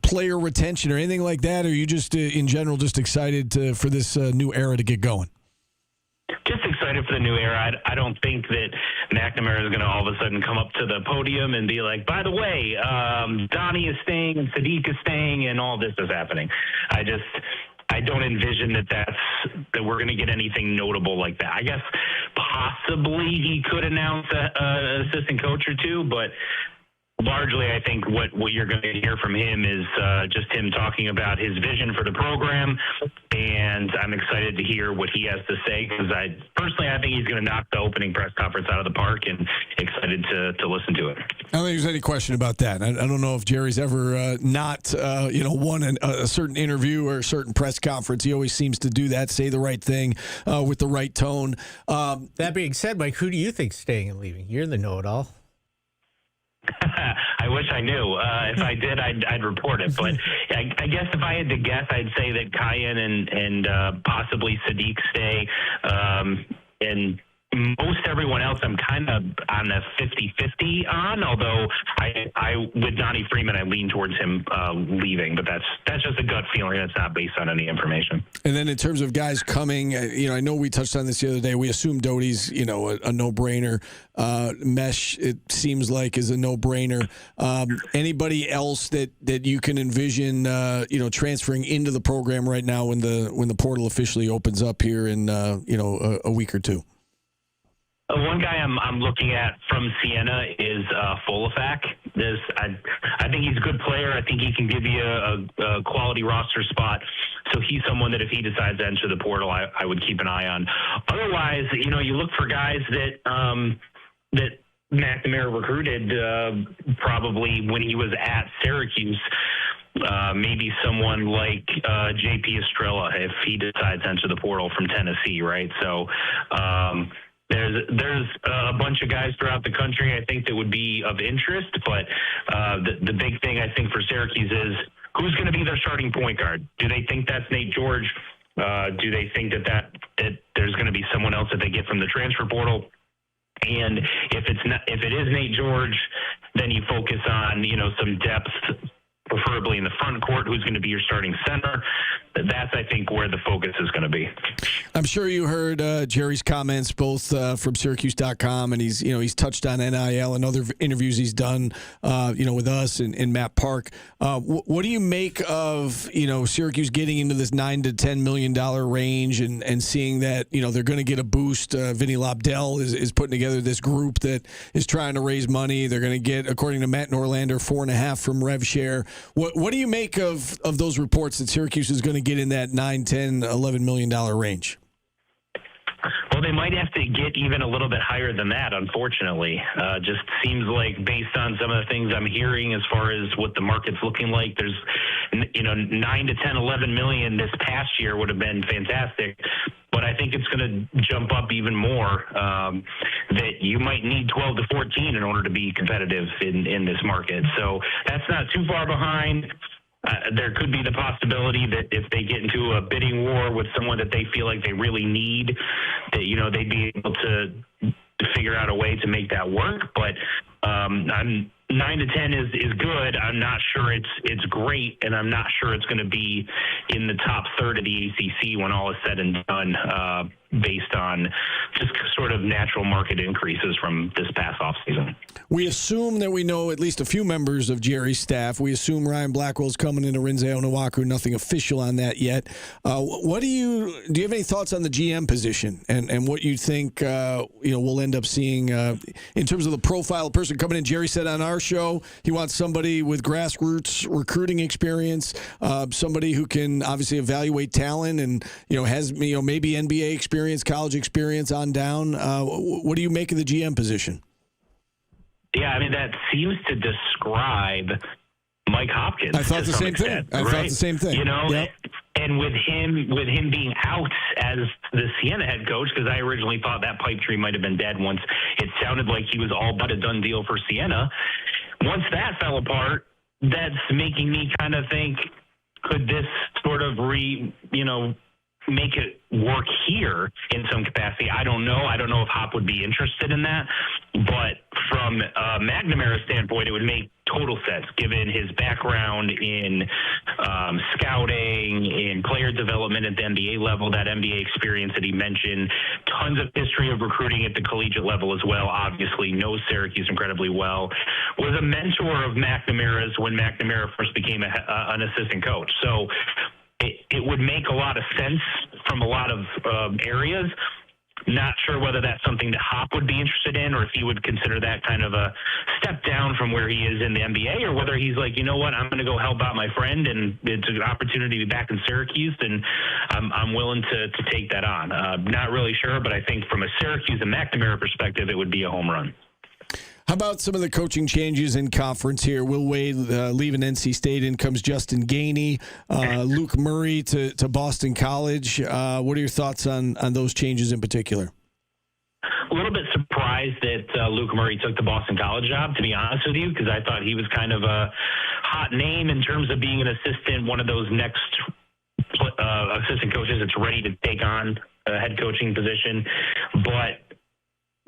player retention or anything like that? Or are you just in general just excited for this new era to get going? Just excited for the new era. I don't think that McNamara is going to all of a sudden come up to the podium and be like, by the way, Donnie is staying and Sadiq is staying and all this is happening. I don't envision that we're going to get anything notable like that. I guess possibly he could announce an assistant coach or two, but largely, I think what you're going to hear from him is just him talking about his vision for the program, and I'm excited to hear what he has to say because I think he's going to knock the opening press conference out of the park, and excited to listen to it. I don't think there's any question about that. I don't know if Jerry's ever not won a certain interview or a certain press conference. He always seems to do that, say the right thing with the right tone. That being said, Mike, who do you think's staying and leaving? You're the know-it-all. I wish I knew. If I did, I'd report it. But I guess if I had to guess, I'd say that Cayenne and possibly Sadiq stay. And most everyone else, I'm kind of on a 50-50 on. Although I with Donnie Freeman, I lean towards him leaving. But that's just a gut feeling. That's not based on any information. And then in terms of guys coming, I know we touched on this the other day. We assume Doty's, a no-brainer. Mesh, it seems like, is a no-brainer. Anybody else that you can envision, transferring into the program right now when the portal officially opens up here in, a week or two? One guy I'm looking at from Siena is Folafak. I think he's a good player. I think he can give you a quality roster spot. So he's someone that if he decides to enter the portal, I would keep an eye on. Otherwise, you look for guys that McNamara recruited probably when he was at Syracuse. Maybe someone like J.P. Estrella if he decides to enter the portal from Tennessee, right? So there's a bunch of guys throughout the country I think that would be of interest, but the big thing I think for Syracuse is who's going to be their starting point guard? Do they think that's Nate George? Do they think that there's going to be someone else that they get from the transfer portal? And if it is Nate George, then you focus on some depth, preferably in the front court. Who's going to be your starting center? That's, I think, where the focus is going to be. I'm sure you heard Jerry's comments both from Syracuse.com, and he's touched on NIL and other interviews he's done, with us and Matt Park. What do you make of Syracuse getting into this $9 to $10 million range and seeing that they're going to get a boost? Vinny Lobdell is putting together this group that is trying to raise money. They're going to get, according to Matt Norlander, 4.5 from RevShare. What do you make of those reports that Syracuse is going to get in that $9, $10, $11 million range? Well, they might have to get even a little bit higher than that, unfortunately. Just seems like based on some of the things I'm hearing as far as what the market's looking like, there's, 9 to 10, 11 million this past year would have been fantastic. but I think it's going to jump up even more, that you might need 12 to 14 in order to be competitive in this market. So that's not too far behind. There could be the possibility that if they get into a bidding war with someone that they feel like they really need, that, you know, they'd be able to figure out a way to make that work. But I'm 9 to 10 is good. I'm not sure it's great, and I'm not sure it's going to be in the top third of the ACC when all is said and done, based on just sort of natural market increases from this past offseason. We assume that we know at least a few members of Jerry's staff. We assume Ryan Blackwell's coming into Rinze Onuaku. Nothing official on that yet. What do you have any thoughts on the GM position and what you think we'll end up seeing in terms of the profile person coming in? Jerry said on our show he wants somebody with grassroots recruiting experience, somebody who can obviously evaluate talent and has maybe NBA experience, college experience on down. What do you make of the GM position? Yeah, I mean, that seems to describe Mike Hopkins. I thought the same thing. I thought the same thing. Yep. And with him being out as the Siena head coach, because I originally thought that pipe dream might have been dead once it sounded like he was all but a done deal for Siena. Once that fell apart, that's making me kind of think, could this sort of make it work here in some capacity? I don't know. I don't know if Hop would be interested in that. But from McNamara's standpoint, it would make total sense, given his background in scouting, in player development at the NBA level, that NBA experience that he mentioned, tons of history of recruiting at the collegiate level as well, obviously knows Syracuse incredibly well, was a mentor of McNamara's when McNamara first became an assistant coach. So it would make a lot of sense from a lot of areas. Not sure whether that's something that Hop would be interested in, or if he would consider that kind of a step down from where he is in the NBA, or whether he's like, you know what, I'm going to go help out my friend, and it's an opportunity to be back in Syracuse, and I'm willing to take that on. Not really sure, but I think from a Syracuse and McNamara perspective, it would be a home run. How about some of the coaching changes in conference here? Will Wade leaving NC State, in comes Justin Gainey, Luke Murray to Boston College. What are your thoughts on those changes in particular? A little bit surprised that Luke Murray took the Boston College job, to be honest with you, because I thought he was kind of a hot name in terms of being an assistant, one of those next assistant coaches that's ready to take on a head coaching position. But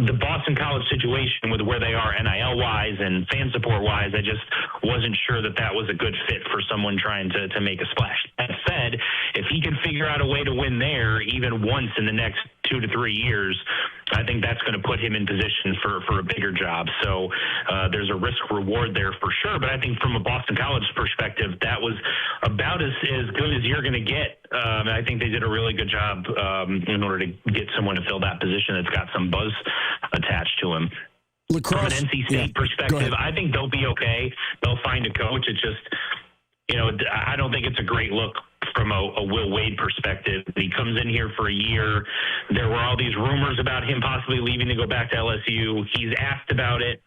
the Boston College situation with where they are NIL-wise and fan support-wise, I just wasn't sure that was a good fit for someone trying to make a splash. That said, if he can figure out a way to win there even once in the next 2 to 3 years, I think that's going to put him in position for a bigger job. So there's a risk-reward there for sure. But I think from a Boston College perspective, that was about as good as you're going to get. I think they did a really good job in order to get someone to fill that position that's got some buzz attached to him. Lacrosse, from an NC State perspective, I think they'll be okay. They'll find a coach. It's just, I don't think it's a great look from a Will Wade perspective. He comes in here for a year. There were all these rumors about him possibly leaving to go back to LSU. He's asked about it,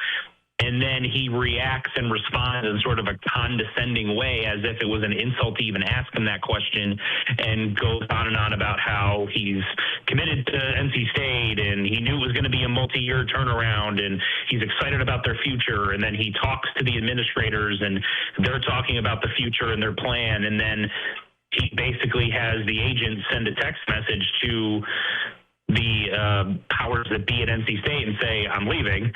and then he reacts and responds in sort of a condescending way, as if it was an insult to even ask him that question, and goes on and on about how he's committed to NC State and he knew it was going to be a multi-year turnaround and he's excited about their future. And then he talks to the administrators and they're talking about the future and their plan. And then he basically has the agent send a text message to the powers that be at NC State and say, I'm leaving.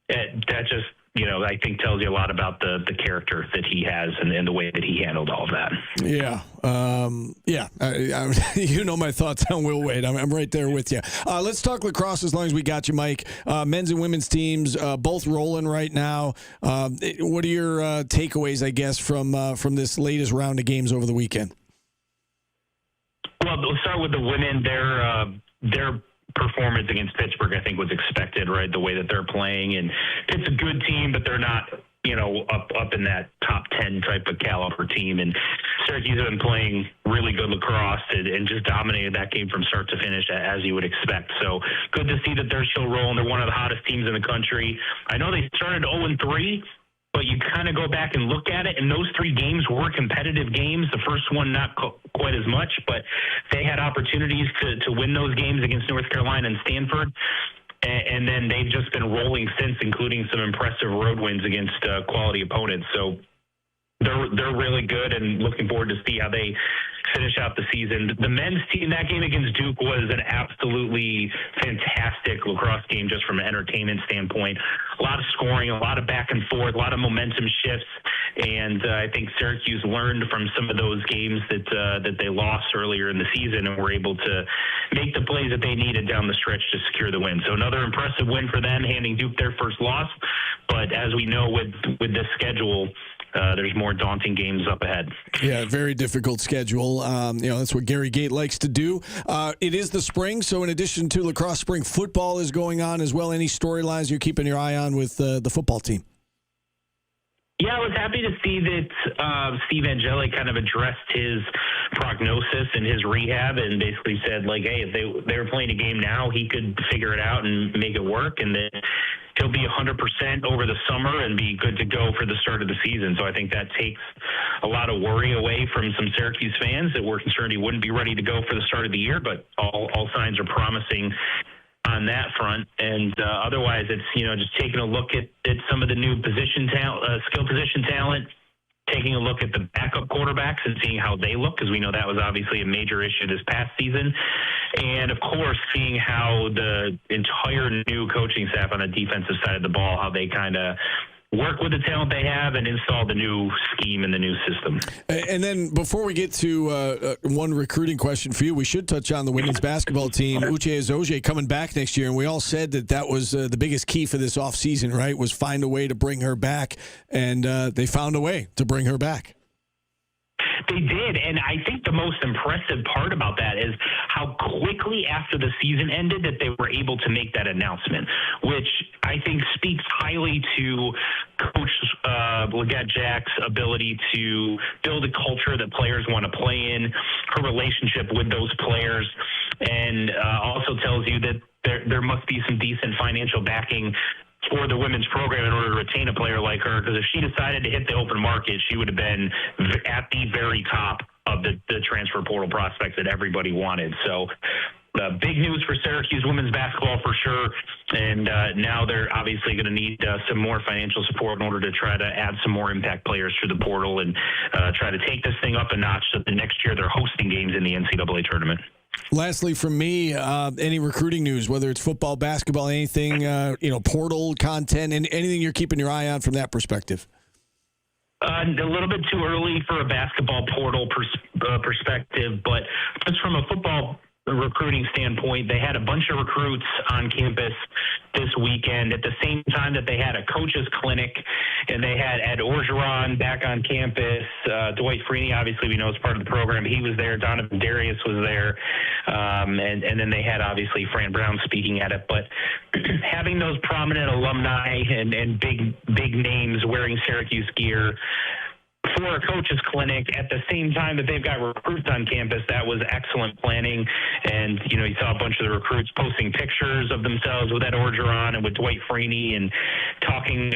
That just, I think tells you a lot about the character that he has and the way that he handled all of that. Yeah. My thoughts on Will Wade. I'm right there with you. Let's talk lacrosse as long as we got you, Mike. Men's and women's teams both rolling right now. What are your takeaways, I guess, from this latest round of games over the weekend? Well, we'll start with the women. Their performance against Pittsburgh, I think, was expected, right? The way that they're playing, and it's a good team, but they're not, up in that top 10 type of caliber team. And Syracuse have been playing really good lacrosse and just dominated that game from start to finish, as you would expect. So good to see that they're still rolling. They're one of the hottest teams in the country. I know they started 0-3. but you kind of go back and look at it, and those 3 games were competitive games. The first one not quite as much, but they had opportunities to win those games against North Carolina and Stanford. And then they've just been rolling since, including some impressive road wins against quality opponents. So they're really good, and looking forward to see how they finish out the season. The men's team, that game against Duke was an absolutely fantastic lacrosse game just from an entertainment standpoint. A lot of scoring, a lot of back and forth, a lot of momentum shifts, and I think Syracuse learned from some of those games that they lost earlier in the season and were able to make the plays that they needed down the stretch to secure the win. So another impressive win for them, handing Duke their first loss. But as we know with this schedule, there's more daunting games up ahead. Yeah, very difficult schedule. That's what Gary Gate likes to do. It is the spring, so in addition to lacrosse, spring football is going on as well. Any storylines you're keeping your eye on with the football team? Yeah, I was happy to see that Steve Angeli kind of addressed his prognosis and his rehab and basically said, like, hey, if they were playing a game now, he could figure it out and make it work, and then he'll be 100% over the summer and be good to go for the start of the season. So I think that takes a lot of worry away from some Syracuse fans that were concerned he wouldn't be ready to go for the start of the year, but all signs are promising on that front. And otherwise, it's, just taking a look at some of the new skill position talent, taking a look at the backup quarterbacks and seeing how they look, because we know that was obviously a major issue this past season. And, of course, seeing how the entire new coaching staff on the defensive side of the ball, how they kind of work with the talent they have and install the new scheme and the new system. And then before we get to one recruiting question for you, we should touch on the women's basketball team. Uche Azoje coming back next year, and we all said that was the biggest key for this offseason, right, was find a way to bring her back, and they found a way to bring her back. They did, and I think the most impressive part about that is how quickly after the season ended that they were able to make that announcement, which I think speaks highly to Coach Leggett Jack's ability to build a culture that players want to play in, her relationship with those players, and also tells you that there must be some decent financial backing for the women's program in order to retain a player like her, because if she decided to hit the open market, she would have been at the very top of the transfer portal prospects that everybody wanted. So big news for Syracuse women's basketball for sure, and now they're obviously going to need some more financial support in order to try to add some more impact players through the portal and try to take this thing up a notch so that next year they're hosting games in the NCAA tournament. Lastly, from me, any recruiting news, whether it's football, basketball, anything, portal content, and anything you're keeping your eye on from that perspective? A little bit too early for a basketball portal perspective, but just from a football recruiting standpoint, they had a bunch of recruits on campus this weekend at the same time that they had a coaches clinic, and they had Ed Orgeron back on campus. Dwight Freeney, obviously we know is part of the program. He was there. Donovan Darius was there. And then they had obviously Fran Brown speaking at it. But having those prominent alumni and big names wearing Syracuse gear for a coach's clinic at the same time that they've got recruits on campus, that was excellent planning. And, you saw a bunch of the recruits posting pictures of themselves with Ed Orgeron and with Dwight Freeney and talking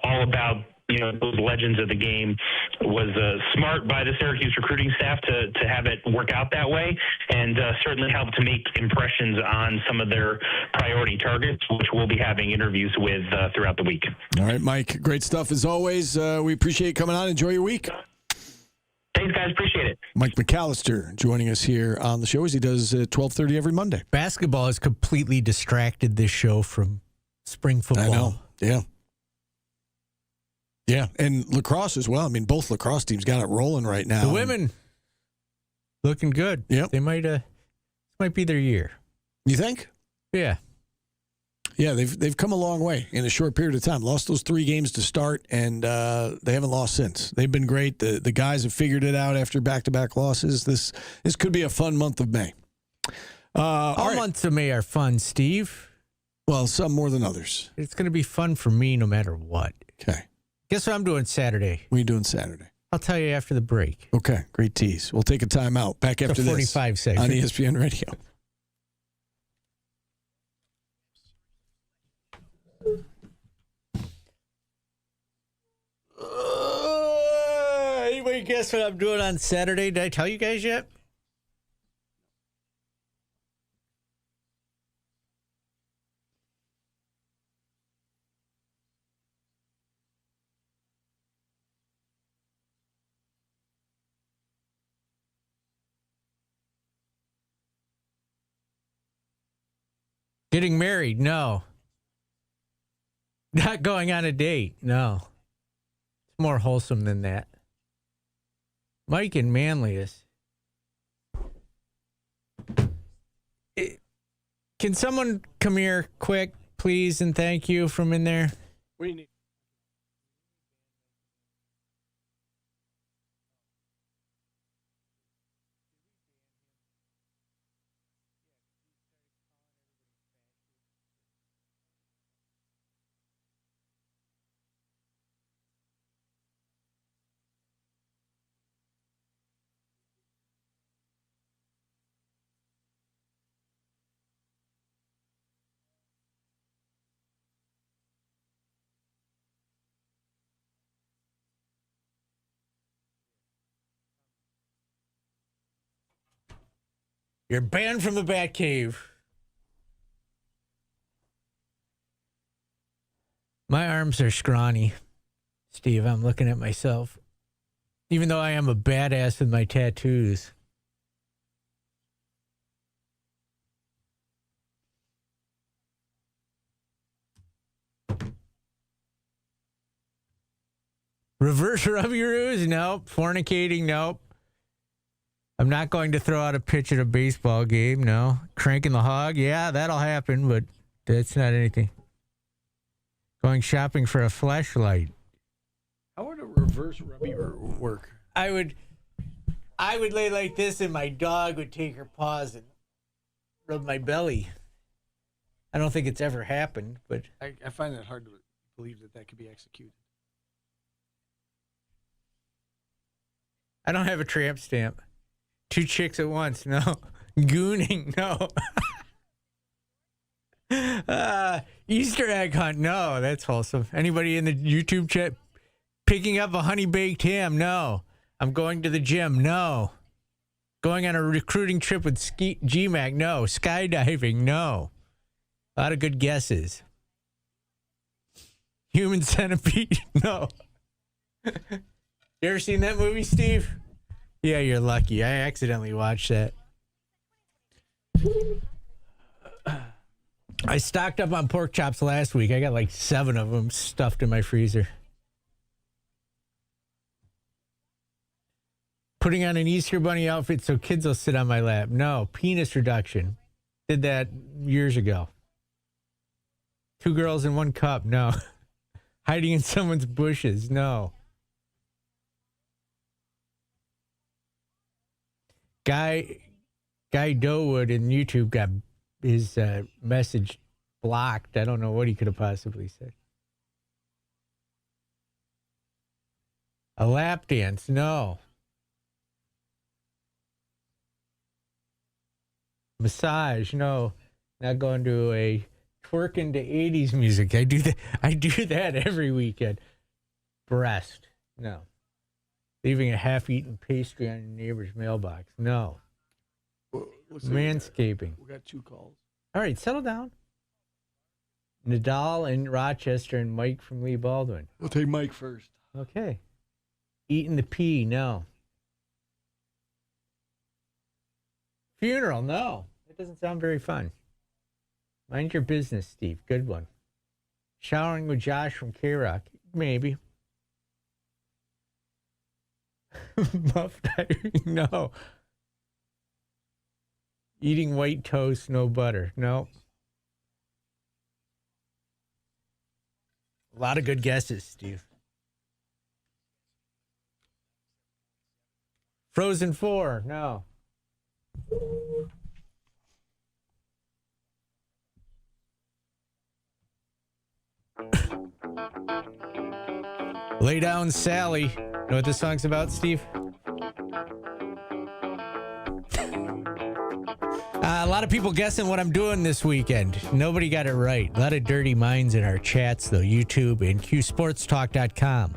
all about, those legends of the game. Was smart by the Syracuse recruiting staff to have it work out that way, and certainly helped to make impressions on some of their priority targets, which we'll be having interviews with throughout the week. All right, Mike, great stuff as always. We appreciate you coming on. Enjoy your week. Thanks, guys. Appreciate it. Mike McAllister joining us here on the show as he does at 12:30 every Monday. Basketball has completely distracted this show from spring football. I know, yeah. Yeah, and lacrosse as well. I mean, both lacrosse teams got it rolling right now. The women looking good. Yeah, they might be their year. You think? Yeah. Yeah, they've come a long way in a short period of time. Lost those 3 games to start, and they haven't lost since. They've been great. The guys have figured it out after back-to-back losses. This could be a fun month of May. All months of May are fun, Steve. Well, some more than others. It's going to be fun for me no matter what. Okay. Guess what I'm doing Saturday? What are you doing Saturday? I'll tell you after the break. Okay, great tease. We'll take a time out. Back after this. 45 segment. On ESPN Radio. guess what I'm doing on Saturday? Did I tell you guys yet? Getting married? No. Not going on a date? No. It's more wholesome than that. Mike and Manlius. Can someone come here quick, please, and thank you from in there? What do you need? You're banned from the Batcave. My arms are scrawny, Steve. I'm looking at myself. Even though I am a badass with my tattoos. Reverse rubberoos? Nope. Fornicating? Nope. I'm not going to throw out a pitch at a baseball game, no. Cranking the hog? Yeah, that'll happen, but that's not anything. Going shopping for a flashlight. How would a reverse rubby work? I would lay like this and my dog would take her paws and rub my belly. I don't think it's ever happened, but... I find it hard to believe that could be executed. I don't have a tramp stamp. 2 chicks at once, no. Gooning, no. Easter egg hunt, no. That's wholesome. Anybody in the YouTube chat picking up a honey baked ham? No. I'm going to the gym, no. Going on a recruiting trip with GMAC, no. Skydiving, no. A lot of good guesses. Human Centipede, no. You ever seen that movie, Steve? Yeah, you're lucky. I accidentally watched that. I stocked up on pork chops last week. I got like 7 of them stuffed in my freezer. Putting on an Easter Bunny outfit so kids will sit on my lap. No. Penis reduction. Did that years ago. 2 girls in 1 cup. No. Hiding in someone's bushes. No. Guy Doewood in YouTube got his message blocked. I don't know what he could have possibly said. A lap dance? No. Massage? No. Not going to a twerking to 80s music. I do that every weekend. Breast? No. Leaving a half-eaten pastry on your neighbor's mailbox? No. Manscaping. We got 2 calls. All right, settle down. Nadal in Rochester and Mike from Lee Baldwin. We'll take Mike first. Okay. Eating the pea? No. Funeral? No. That doesn't sound very fun. Mind your business, Steve. Good one. Showering with Josh from K-Rock? Maybe. Muff diving? No. Eating white toast, no butter? No. A lot of good guesses, Steve. Frozen 4? No. Lay Down Sally. Know what this song's about, Steve? A lot of people guessing what I'm doing this weekend. Nobody got it right. A lot of dirty minds in our chats, though. YouTube and QSportsTalk.com.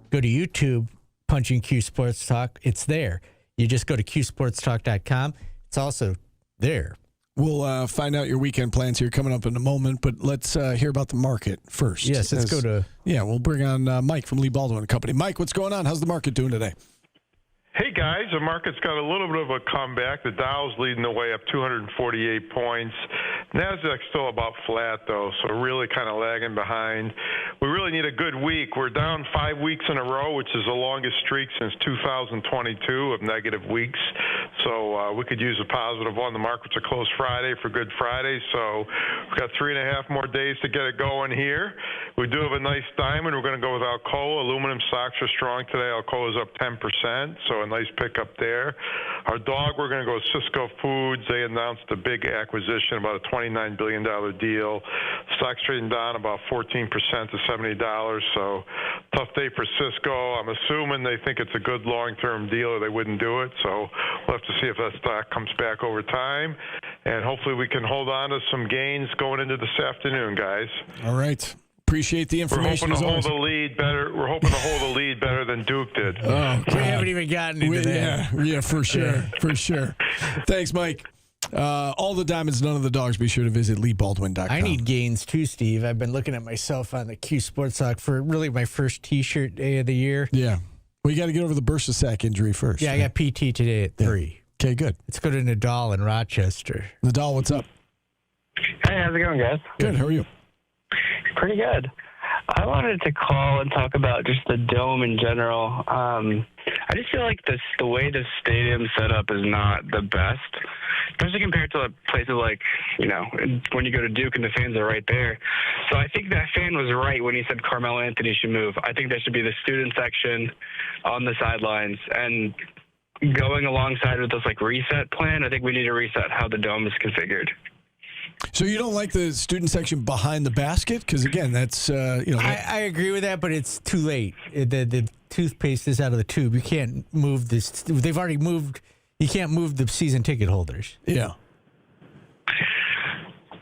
Go to YouTube, punching Q Sports Talk, it's there. You just go to qsportstalk.com. It's also there. We'll find out your weekend plans here coming up in a moment, but let's hear about the market first. Yes, let's go to... Yeah, we'll bring on Mike from Lee Baldwin and Company. Mike, what's going on? How's the market doing today? Hey, guys. The market's got a little bit of a comeback. The Dow's leading the way up 248 points. NASDAQ's still about flat, though, so really kind of lagging behind. We really need a good week. We're down 5 weeks in a row, which is the longest streak since 2022 of negative weeks. So we could use a positive one. The markets are closed Friday for Good Friday, so we've got 3.5 more days to get it going here. We do have a nice diamond. We're going to go with Alcoa. Aluminum stocks are strong today. Alcoa is up 10%, so a nice pickup there. Our dog, we're going to go with Cisco Foods. They announced a big acquisition, about a $29 billion deal. Stock's trading down about 14% to $70, so tough day for Cisco. I'm assuming they think it's a good long-term deal or they wouldn't do it, so we'll have to see if that stock comes back over time, and hopefully we can hold on to some gains going into this afternoon, guys. All right. Appreciate the information. We're hoping to hold the lead better. We're hoping to hold the lead better than Duke did. Oh, we haven't even gotten into that. Yeah, for sure. For sure. Thanks, Mike. All the diamonds, none of the dogs. Be sure to visit LeeBaldwin.com. I need gains too, Steve. I've been looking at myself on the Q Sports Talk for really my first T-shirt day of the year. Yeah. Well, you got to get over the bursa sac injury first. Yeah, right? I got PT today at 3. Okay, good. Let's go to Nadal in Rochester. Nadal, what's up? Hey, how's it going, guys? Good. How are you? Pretty good. I wanted to call and talk about just the Dome in general. I just feel like the way the stadium's set up is not the best, especially compared to places like, when you go to Duke and the fans are right there. So I think that fan was right when he said Carmelo Anthony should move. I think that should be the student section on the sidelines. And going alongside with this reset plan, I think we need to reset how the Dome is configured. So you don't like the student section behind the basket? Because, again, that's, I agree with that, but it's too late. The toothpaste is out of the tube. You can't move this. They've already moved. You can't move the season ticket holders. Yeah.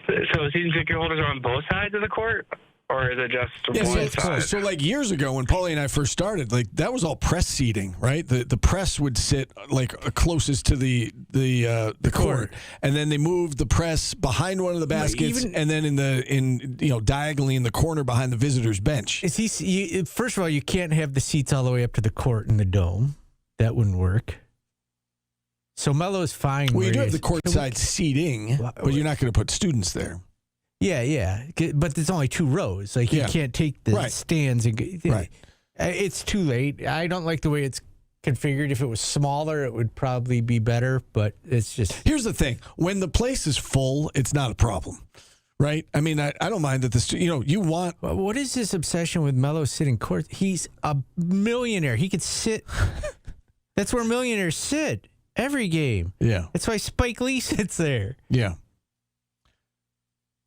So season ticket holders are on both sides of the court? Or is it just one side? So years ago when Paulie and I first started, that was all press seating, right? The press would sit closest to the court, and then they moved the press behind one of the baskets, and then diagonally in the corner behind the visitors' bench. First of all, you can't have the seats all the way up to the court in the Dome. That wouldn't work. So Melo's fine. Well, you do have the courtside seating, but you're not going to put students there. Yeah, but there's only 2 rows. You can't take the stands and right. It's too late. I don't like the way it's configured. If it was smaller, it would probably be better. But it's just here's the thing: when the place is full, it's not a problem, right? I mean, I don't mind that you want. What is this obsession with Melo sitting court? He's a millionaire. He could sit. That's where millionaires sit every game. Yeah, that's why Spike Lee sits there. Yeah.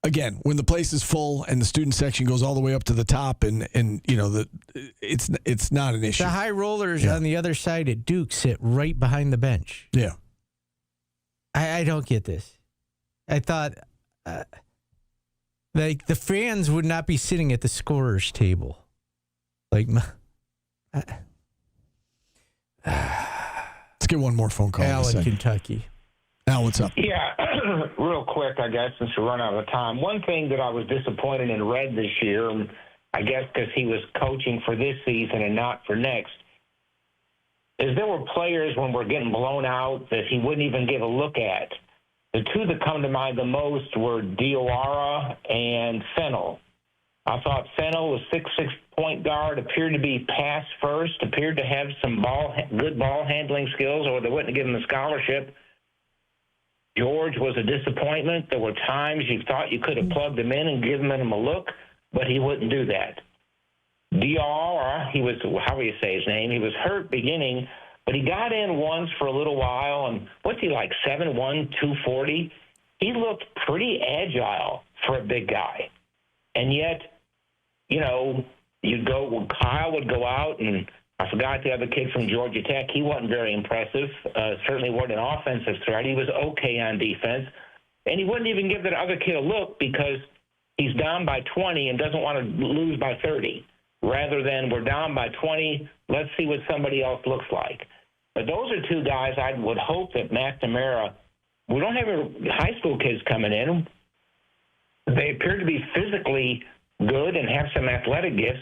Again, when the place is full and the student section goes all the way up to the top, and it's not an issue. The high rollers on the other side at Duke sit right behind the bench. Yeah, I don't get this. I thought the fans would not be sitting at the scorer's table. Let's get one more phone call. Al in Kentucky. Al, what's up? Yeah, real quick, I guess, since we run out of time. One thing that I was disappointed in Red this year, I guess because he was coaching for this season and not for next, is there were players when we're getting blown out that he wouldn't even give a look at. The 2 that come to mind the most were Diawara and Fennell. I thought Fennell was 6'6" point guard, appeared to be pass first, appeared to have some good ball handling skills, or they wouldn't have given him a scholarship. George was a disappointment. There were times you thought you could have plugged him in and given him a look, but he wouldn't do that. Diawara, he was, how do you say his name? He was hurt beginning, but he got in once for a little while, and what's he like, 7'1", 240? He looked pretty agile for a big guy. And yet, Kyle would go out, and I forgot the other kid from Georgia Tech. He wasn't very impressive. Certainly wasn't an offensive threat. He was okay on defense. And he wouldn't even give that other kid a look because he's down by 20 and doesn't want to lose by 30. rather than we're down by 20, let's see what somebody else looks like. But those are two guys I would hope that McNamara, we don't have any high school kids coming in. They appear to be physically good and have some athletic gifts,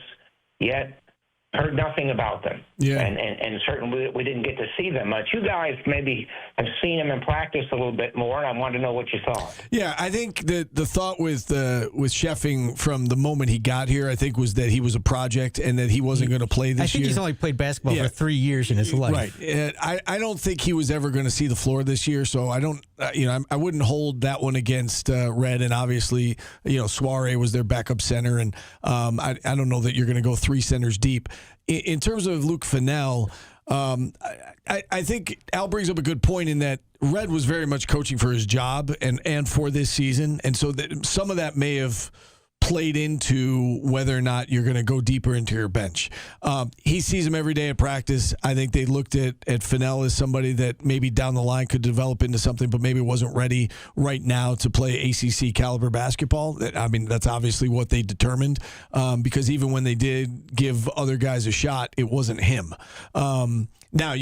yet heard nothing about them. Yeah. And certainly we didn't get to see them much. You guys maybe have seen them in practice a little bit more, and I wanted to know what you thought. Yeah, I think that the thought with Sheffing from the moment he got here, I think, was that he was a project and that he wasn't going to play this year. I think he's only played basketball for 3 years in his life. Right. And I don't think he was ever going to see the floor this year, so I don't, I wouldn't hold that one against Red. And obviously, Soiree was their backup center, and I don't know that you're going to go three centers deep. In terms of Luke Fennell, I think Al brings up a good point in that Red was very much coaching for his job and for this season, and so that some of that may have played into whether or not you're going to go deeper into your bench. He sees him every day at practice. I think they looked at Fennell as somebody that maybe down the line could develop into something, but maybe wasn't ready right now to play ACC caliber basketball. I mean, that's obviously what they determined, because even when they did give other guys a shot, it wasn't him. Now,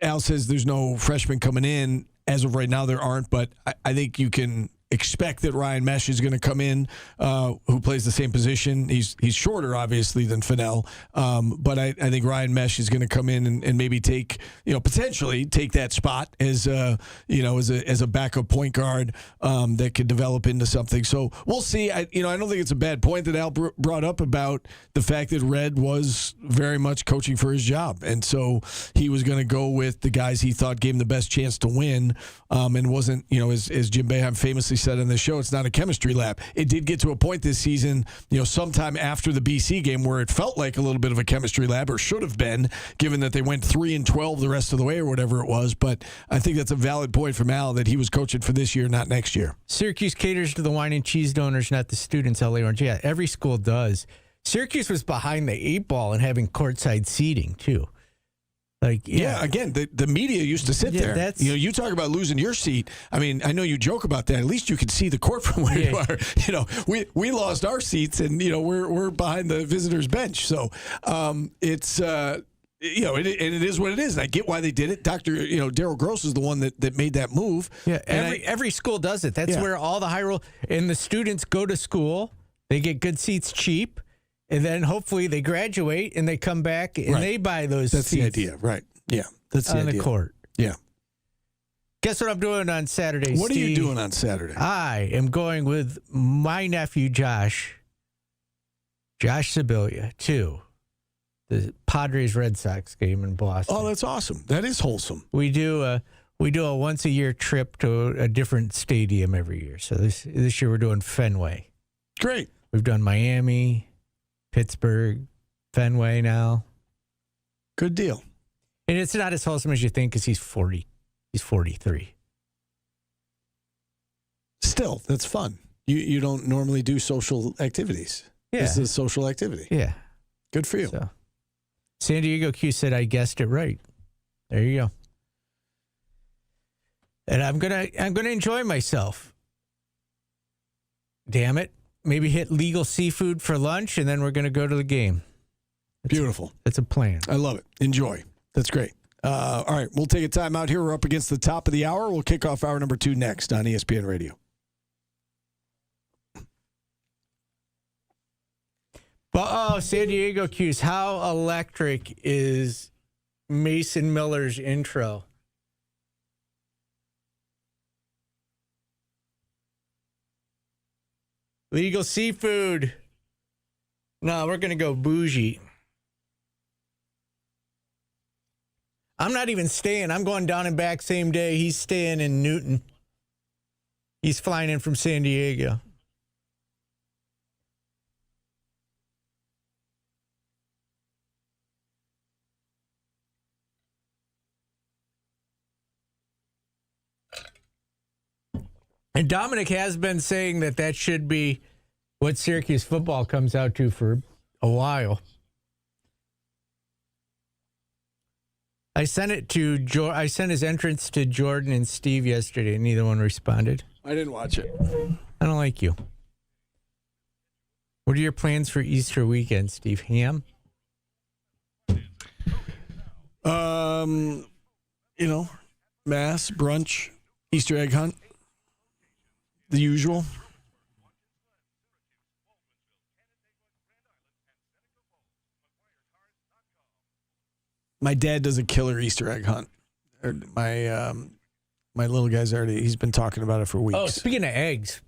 Al says there's no freshmen coming in. As of right now, there aren't, but I think you can expect that Ryan Mesh is going to come in, who plays the same position. He's shorter, obviously, than Fennell, but I think Ryan Mesh is going to come in and maybe take, potentially take that spot as a backup point guard that could develop into something. So we'll see. I don't think it's a bad point that Al brought up about the fact that Red was very much coaching for his job, and so he was going to go with the guys he thought gave him the best chance to win, and wasn't, as Jim Boeheim famously said on the show, it's not a chemistry lab. It did get to a point this season, sometime after the BC game, where it felt like a little bit of a chemistry lab, or should have been, given that they went 3-12 the rest of the way or whatever it was. But I think that's a valid point from Al, that he was coaching for this year, not next year. Syracuse caters to the wine and cheese donors, not the students, LA Orange. Yeah, every school does. Syracuse was behind the 8 ball and having courtside seating, too. Again, the media used to sit there. You talk about losing your seat. I mean, I know you joke about that. At least you could see the court from where you are. We lost our seats, and we're behind the visitors' bench. So it's it is what it is. And I get why they did it. Daryl Gross is the one that made that move. Yeah, every school does it. That's where all the high roll and the students go to school. They get good seats cheap. And then hopefully they graduate and they come back and they buy those seats. That's the idea, right? Yeah, that's the idea. On the court. Yeah. Guess what I'm doing on Saturday, What Steve? are you doing on Saturday? I am going with my nephew, Josh Sibilia, to the Padres-Red Sox game in Boston. Oh, that's awesome. That is wholesome. We do a once-a-year trip to a different stadium every year. So this year we're doing Fenway. Great. We've done Miami, Pittsburgh, Fenway now. Good deal. And it's not as wholesome as you think, because he's 40. He's 43. Still, that's fun. You don't normally do social activities. Yeah. This is a social activity. Yeah. Good for you. So, San Diego Q said I guessed it right. There you go. And I'm gonna enjoy myself. Damn it. Maybe hit Legal Seafood for lunch, and then we're going to go to the game. Beautiful. That's a plan. I love it. Enjoy. That's great. All right, we'll take a time out here. We're up against the top of the hour. We'll kick off hour number 2 next on ESPN Radio. Well, San Diego Q's, how electric is Mason Miller's intro? Legal Seafood. No, we're going to go bougie. I'm not even staying. I'm going down and back same day. He's staying in Newton. He's flying in from San Diego. And Dominic has been saying that should be what Syracuse football comes out to for a while. I sent his entrance to Jordan and Steve yesterday, and neither one responded. I didn't watch it. I don't like you. What are your plans for Easter weekend, Steve? Ham? Mass, brunch, Easter egg hunt, the usual. My dad does a killer Easter egg hunt. My little guy's he's been talking about it for weeks. Oh, speaking of eggs,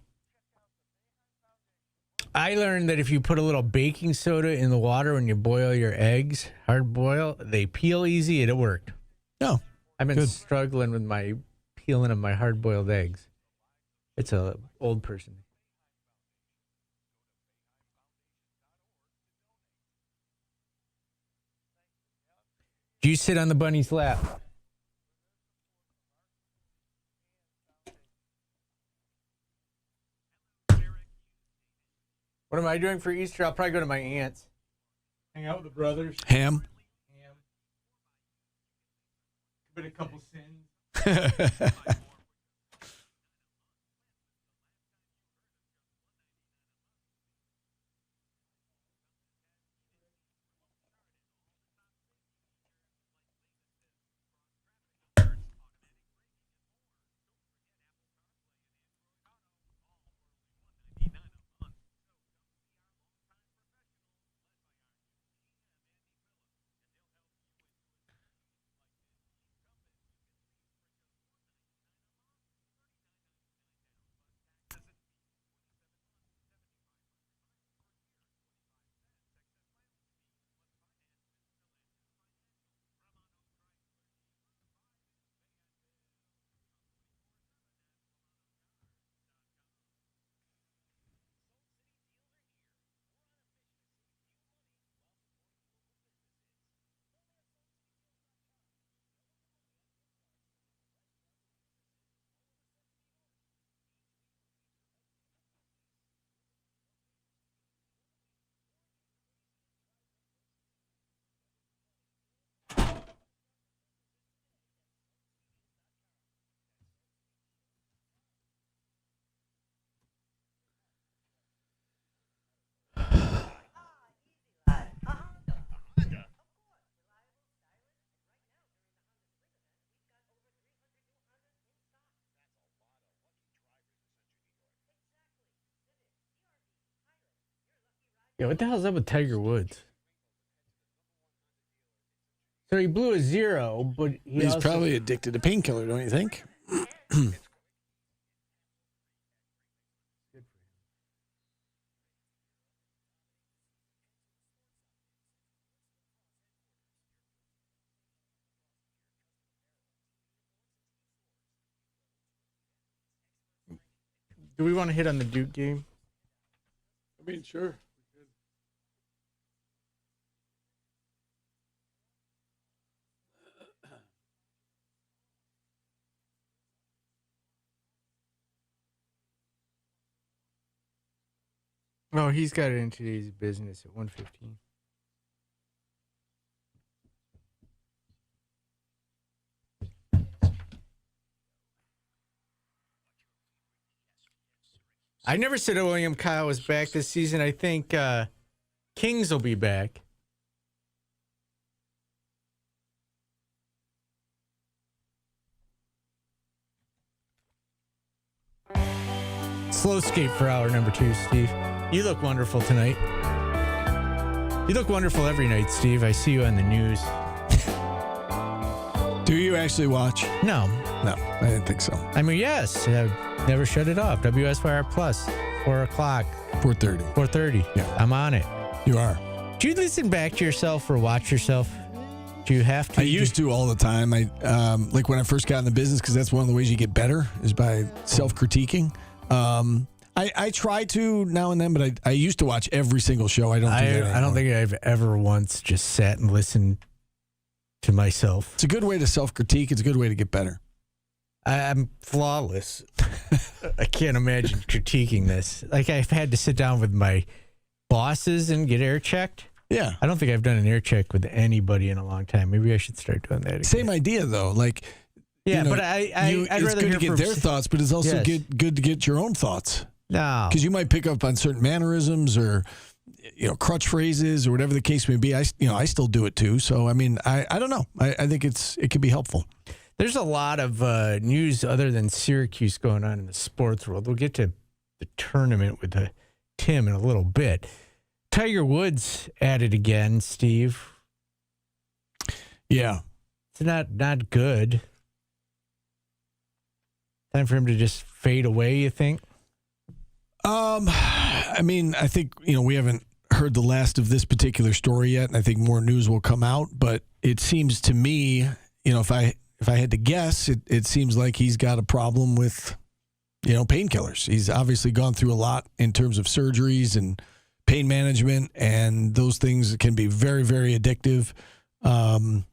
I learned that if you put a little baking soda in the water when you boil your eggs, hard boil, they peel easy, and it worked. Oh, I've been struggling with my peeling of my hard-boiled eggs. It's a old person. Do you sit on the bunny's lap? What am I doing for Easter? I'll probably go to my aunt's. Hang out with the brothers. Ham. Commit a couple sins. Yeah, what the hell's up with Tiger Woods? So he blew a 0, but he's probably addicted to painkiller, don't you think? Do we want to hit on the Duke game? I mean, sure. Oh, he's got it in today's business at 1:15. I never said William Kyle was back this season. I think Kings will be back. Slow skate for hour number 2, Steve. You look wonderful tonight. You look wonderful every night, Steve. I see you on the news. Do you actually watch? No. No, I didn't think so. I mean, yes. I've never shut it off. WSYR Plus, 4 o'clock. 4:30. 4:30. Yeah. I'm on it. You are. Do you listen back to yourself or watch yourself? Do you have to? I used to all the time. I like when I first got in the business, because that's one of the ways you get better is by self-critiquing. I try to now and then, but I used to watch every single show. I don't do that anymore. I don't think I've ever once just sat and listened to myself. It's a good way to self-critique. It's a good way to get better. I'm flawless. I can't imagine critiquing this. Like, I've had to sit down with my bosses and get air checked. Yeah. I don't think I've done an air check with anybody in a long time. Maybe I should start doing that again. Same idea, though. Like, yeah, you know, but I'd it's rather good hear to get from their thoughts, but it's also Yes. good to get your own thoughts. No. Because you might pick up on certain mannerisms or crutch phrases or whatever the case may be. I still do it too. So I mean, I don't know. I think it can be helpful. There's a lot of news other than Syracuse going on in the sports world. We'll get to the tournament with Tim in a little bit. Tiger Woods at it again, Steve. Yeah. It's not good. Time for him to just fade away, you think? I mean, I think, we haven't heard the last of this particular story yet, and I think more news will come out, but it seems to me, if I had to guess, it seems like he's got a problem with, painkillers. He's obviously gone through a lot in terms of surgeries and pain management, and those things can be very, very addictive. And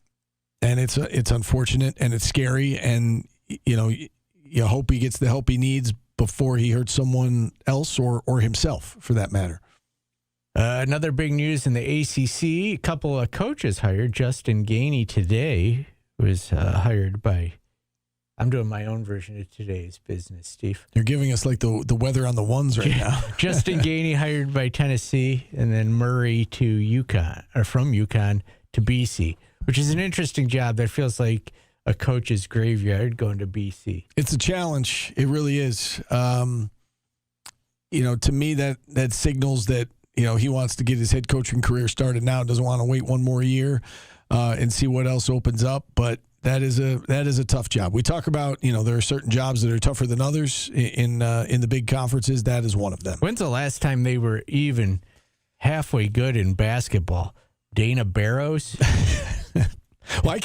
it's unfortunate and it's scary, and you hope he gets the help he needs before he hurts someone else or himself, for that matter. Another big news in the ACC: a couple of coaches hired. Justin Gainey today was hired by. I'm doing my own version of today's business, Steve. You're giving us like the weather on the ones right now. Justin Gainey hired by Tennessee, and then Murray to UConn, or from UConn to BC, which is an interesting job. That feels like a coach's graveyard going to BC. It's a challenge. It really is. To me, that signals that, he wants to get his head coaching career started now, doesn't want to wait one more year and see what else opens up. But that is a tough job. We talk about, there are certain jobs that are tougher than others in the big conferences. That is one of them. When's the last time they were even halfway good in basketball? Dana Barrows? Well,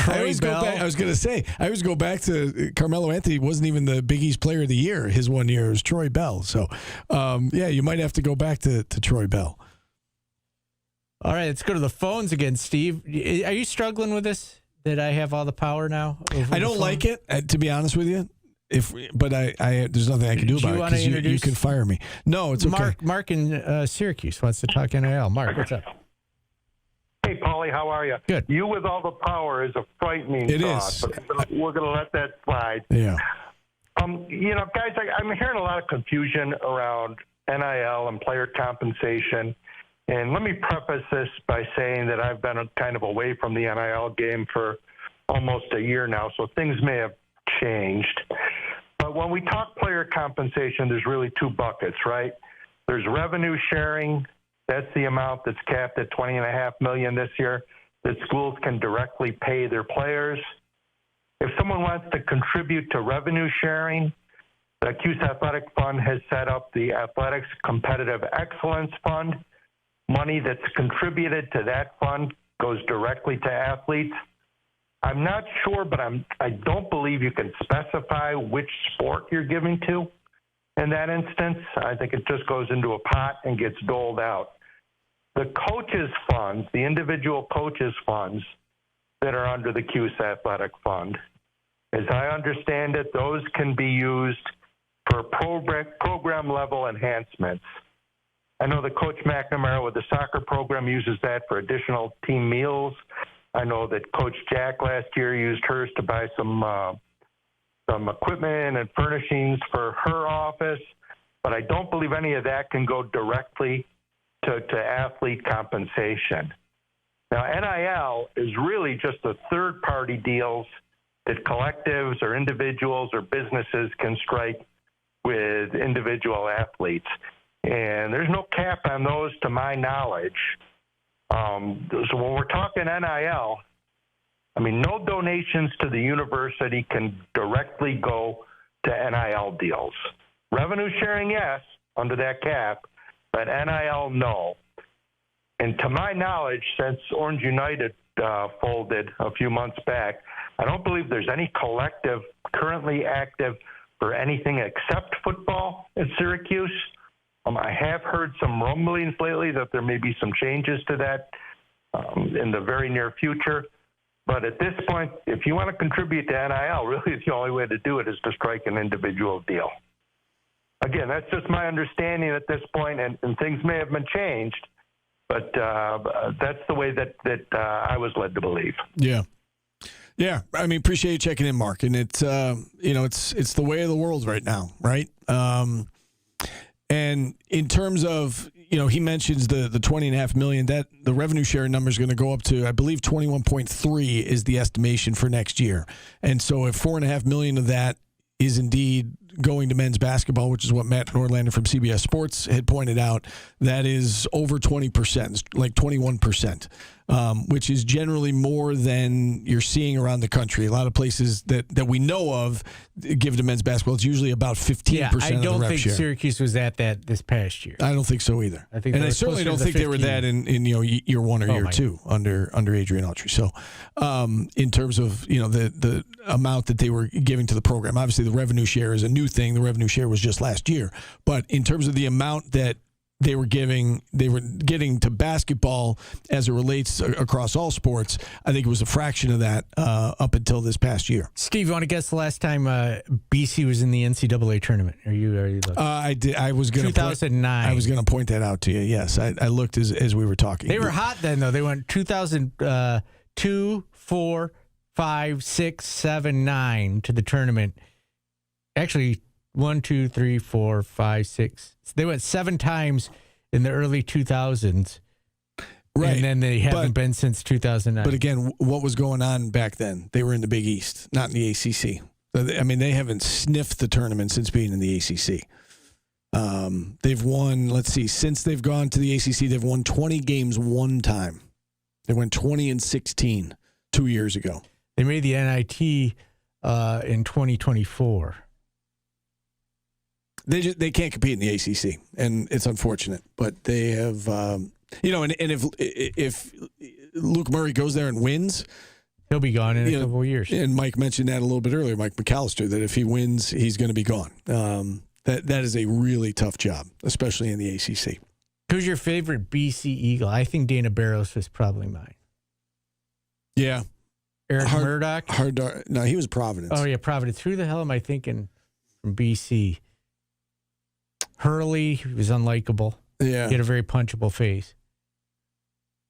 I always go back. I was going to say, I always go back to Carmelo Anthony wasn't even the Big East Player of the Year. His one year was Troy Bell. So, you might have to go back to Troy Bell. All right, let's go to the phones again, Steve. Are you struggling with this, that I have all the power now? I don't like it, to be honest with you. But there's nothing I can do about it because you can fire me. No, it's okay. Mark in Syracuse wants to talk NIL. Mark, what's up? Hey, Paulie, how are you? Good. You with all the power is a frightening thought. But we're going to let that slide. Yeah. Guys, I'm hearing a lot of confusion around NIL and player compensation. And let me preface this by saying that I've been kind of away from the NIL game for almost a year now, so things may have changed. But when we talk player compensation, there's really two buckets, right? There's revenue sharing. That's the amount that's capped at $20.5 million this year that schools can directly pay their players. If someone wants to contribute to revenue sharing, the Cuse Athletic Fund has set up the Athletics Competitive Excellence Fund. Money that's contributed to that fund goes directly to athletes. I'm not sure, but I don't believe you can specify which sport you're giving to. In that instance, I think it just goes into a pot and gets doled out. The coaches' funds, the individual coaches' funds that are under the Cuse Athletic Fund, as I understand it, those can be used for program-level enhancements. I know that Coach McNamara with the soccer program uses that for additional team meals. I know that Coach Jack last year used hers to buy some equipment and furnishings for her office, but I don't believe any of that can go directly to athlete compensation. Now, NIL is really just the third-party deals that collectives or individuals or businesses can strike with individual athletes. And there's no cap on those to my knowledge. So when we're talking NIL, no donations to the university can directly go to NIL deals. Revenue sharing, yes, under that cap, but NIL, no. And to my knowledge, since Orange United folded a few months back, I don't believe there's any collective currently active for anything except football at Syracuse. I have heard some rumblings lately that there may be some changes to that in the very near future. But at this point, if you want to contribute to NIL, really the only way to do it is to strike an individual deal. Again, that's just my understanding at this point, and things may have been changed, but that's the way that I was led to believe. Yeah. Yeah, appreciate you checking in, Mark. And it's it's the way of the world right now, right? And in terms of, he mentions the $20.5 million, that the revenue share number is going to go up to, I believe, 21.3 is the estimation for next year. And so if $4.5 million of that is indeed going to men's basketball, which is what Matt Nordlander from CBS Sports had pointed out, that is over 20%, like 21%, which is generally more than you're seeing around the country. A lot of places that we know of give to men's basketball, it's usually about 15% of the rep share. I don't think Syracuse was at that this past year. I don't think so either. I think, and I certainly don't think they were that in year one or year two under Adrian Autry. So in terms of the amount that they were giving to the program, obviously the revenue share is a new thing. The revenue share was just last year, but in terms of the amount that they were getting to basketball as it relates across all sports, I think it was a fraction of that up until this past year. Steve, you want to guess the last time BC was in the NCAA tournament? Are you looking? I did. I was going to 2009. I was going to point that out to you. Yes, I looked as we were talking. They were hot then, though. They went 2002, 4, 5, 6, 7, 9 to the tournament. Actually, 1, 2, 3, 4, 5, 6. They went 7 times in the early 2000s. Right. And then they haven't been since 2009. But again, what was going on back then? They were in the Big East, not in the ACC. I mean, they haven't sniffed the tournament since being in the ACC. They've won, let's see, since they've gone to the ACC, they've won 20 games one time. They went 20-16 2 years ago. They made the NIT in 2024. They can't compete in the ACC, and it's unfortunate. But they have, and if Luke Murray goes there and wins, he'll be gone in a couple of years. And Mike mentioned that a little bit earlier, Mike McAllister, that if he wins, he's going to be gone. That is a really tough job, especially in the ACC. Who's your favorite BC Eagle? I think Dana Barros was probably mine. Yeah. Eric Murdoch? No, he was Providence. Oh, yeah, Providence. Who the hell am I thinking from BC? Hurley, he was unlikable. Yeah. He had a very punchable face.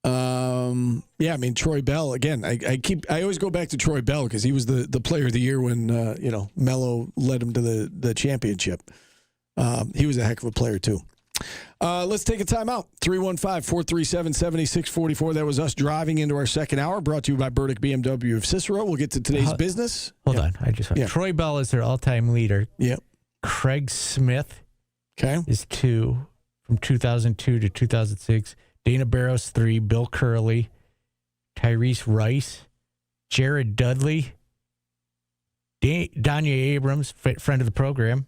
Yeah, I mean, Troy Bell, again, I always go back to Troy Bell because he was the player of the year when, Melo led him to the championship. He was a heck of a player, too. Let's take a timeout. 315-437-7644. That was us driving into our second hour, brought to you by Burdick BMW of Cicero. We'll get to today's business. Hold on. Troy Bell is their all-time leader. Yep. Craig Smith is 2 from 2002 to 2006. Dana Barros 3. Bill Curley. Tyrese Rice. Jared Dudley. Danya Abrams, friend of the program.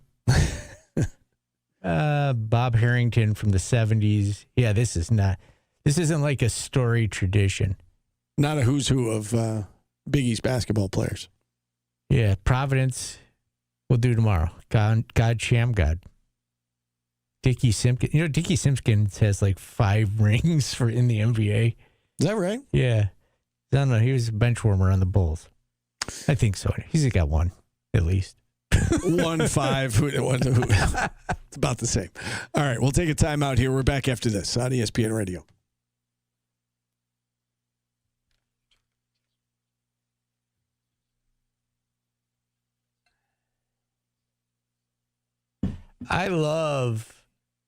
Bob Harrington from the 70s. Yeah, this isn't like a storied tradition. Not a who's who of Big East basketball players. Yeah, Providence we'll do tomorrow. God, Sham God. Dickie Simpkins. Dickie Simpkins has like 5 rings in the NBA. Is that right? Yeah. I don't know. He was a bench warmer on the Bulls. I think so. He's got 1, at least. 1, 5. It's about the same. All right, we'll take a timeout here. We're back after this on ESPN Radio. I love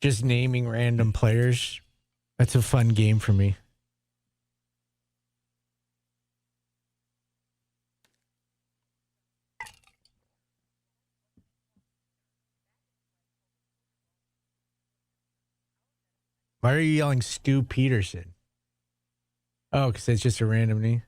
just naming random players. That's a fun game for me. Why are you yelling Stu Peterson? Oh, because it's just a random name.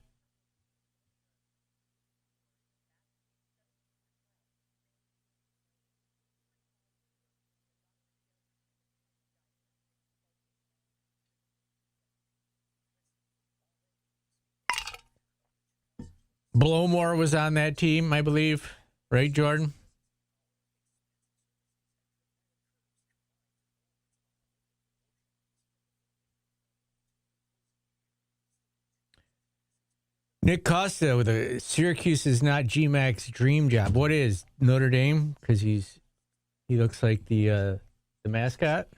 Blowmore was on that team, I believe. Right, Jordan? Nick Costa with Syracuse is not GMAC's dream job. What is Notre Dame? Because he looks like the mascot.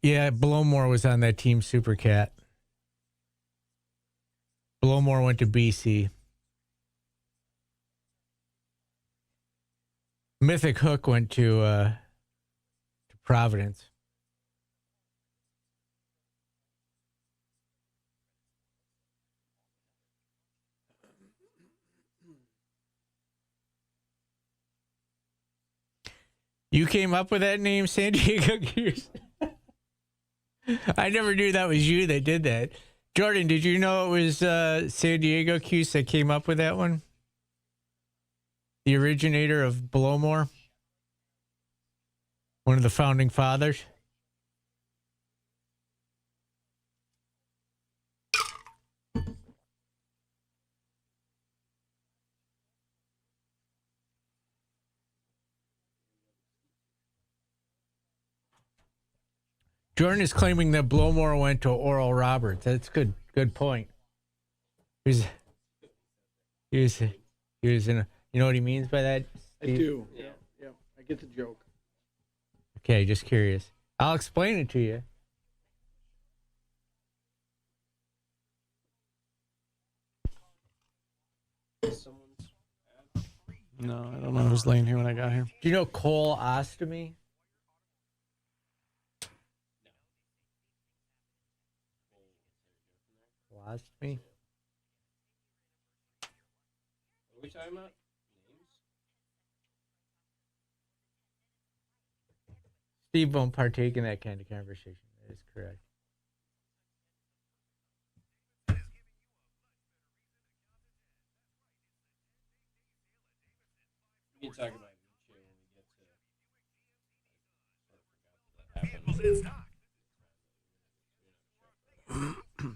Yeah, Blowmore was on that team, Super Cat. Blowmore went to BC. Mythic Hook went to Providence. You came up with that name, San Diego Cuse? I never knew that was you that did that. Jordan, did you know it was San Diego Cuse that came up with that one? The originator of Blowmore? One of the founding fathers? Jordan is claiming that Blowmore went to Oral Roberts. That's good. Good point. He was in a, you know what he means by that, Steve? I do. Yeah. I get the joke. Okay, just curious. I'll explain it to you. No, I don't know. I was laying here when I got here. Do you know colostomy? Colostomy? What are we talking about? Steve won't partake in that kind of conversation. That is correct. We can talk about it when we get to.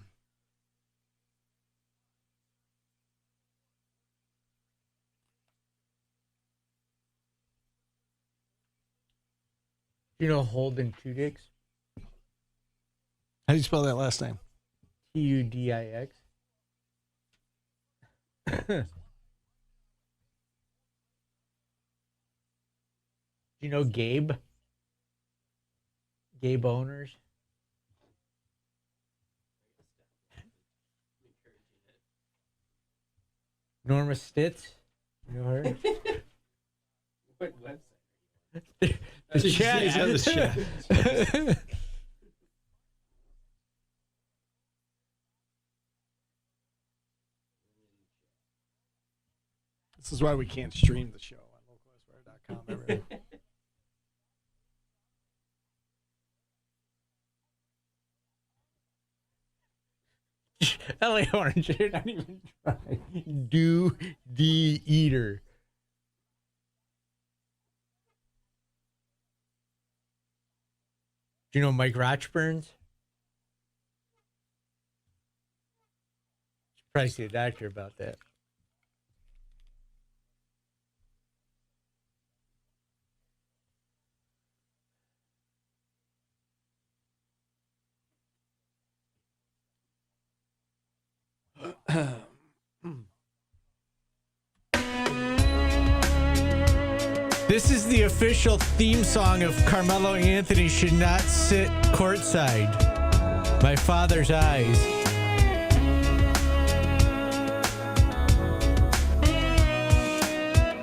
You know Holden Tudix? How do you spell that last name? Tudix. You know Gabe? Gabe Owners? Norma Stitz? You know her? What website? The chat. He's on the chat. This is why we can't stream the show on localswear.com. Everything. LA Orange, you're not even trying. Do the eater. Do you know Mike Rochburns? Should probably see a doctor about that. This is the official theme song of Carmelo Anthony Should Not Sit Courtside. My Father's Eyes.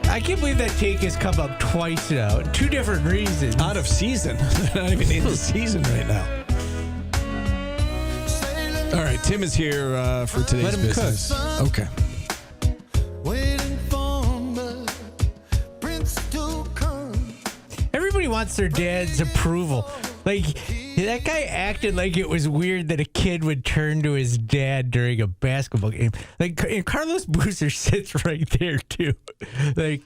I can't believe that take has come up twice now. Two different reasons. Out of season. Not even in the season right now. All right, Tim is here for today's Let him business. cook. Okay. Everybody wants their dad's approval. Like, that guy acted like it was weird that a kid would turn to his dad during a basketball game. Like, and Carlos Boozer sits right there, too. Like,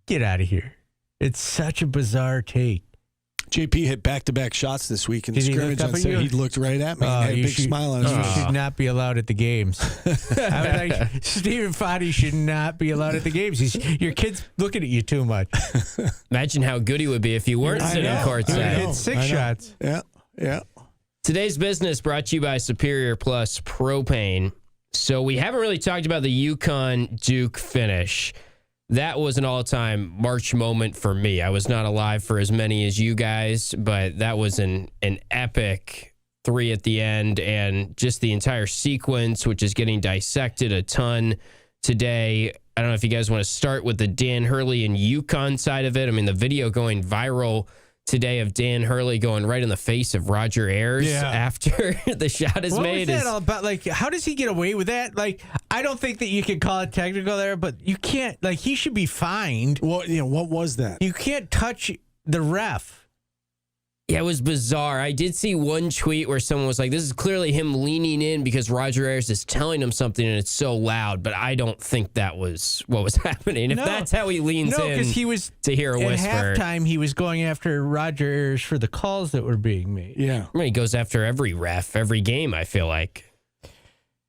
get out of here. It's such a bizarre take. JP hit back-to-back shots this week in the Did he scrimmage look up and at said you? he looked right at me and had a big smile on his You face. should not be allowed at the games. I was like, Stephen Foddy should not be allowed at the games. Your kid's looking at you too much. Imagine how good he would be if he weren't sitting courtside. Hit 6 shots. Yeah. Today's business brought to you by Superior Plus Propane. So we haven't really talked about the UConn Duke finish. That was an all-time March moment for me. I was not alive for as many as you guys, but that was an epic 3 at the end, and just the entire sequence, which is getting dissected a ton today. I don't know if you guys want to start with the Dan Hurley and UConn side of it. I mean, the video going viral today of Dan Hurley going right in the face of Roger Ayers after the shot is made. What was that all about? Like, how does he get away with that? Like, I don't think that you can call it technical there, but you can't. Like, he should be fined. What was that? You can't touch the ref. Yeah, it was bizarre. I did see one tweet where someone was like, this is clearly him leaning in because Roger Ayers is telling him something and it's so loud, but I don't think that was what was happening. If that's how he leans in because he was to hear a whisper. At halftime, he was going after Roger Ayers for the calls that were being made. Yeah. I mean, he goes after every ref, every game, I feel like.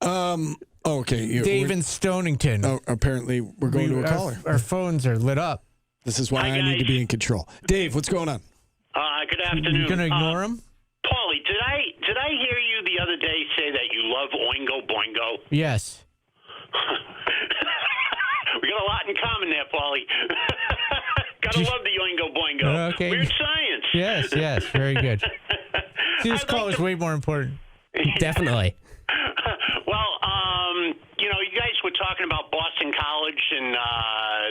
Okay. Dave in Stonington. Oh, apparently, we're going to a caller. Our phones are lit up. This is why I need to be in control. Dave, what's going on? Good afternoon. You gonna ignore him? Paulie, did I hear you the other day say that you love Oingo Boingo? Yes. We got a lot in common there, Paulie. Gotta love the Oingo Boingo. Okay. Weird science. Yes, very good. This call is way more important. Definitely. Well, you guys were talking about Boston College and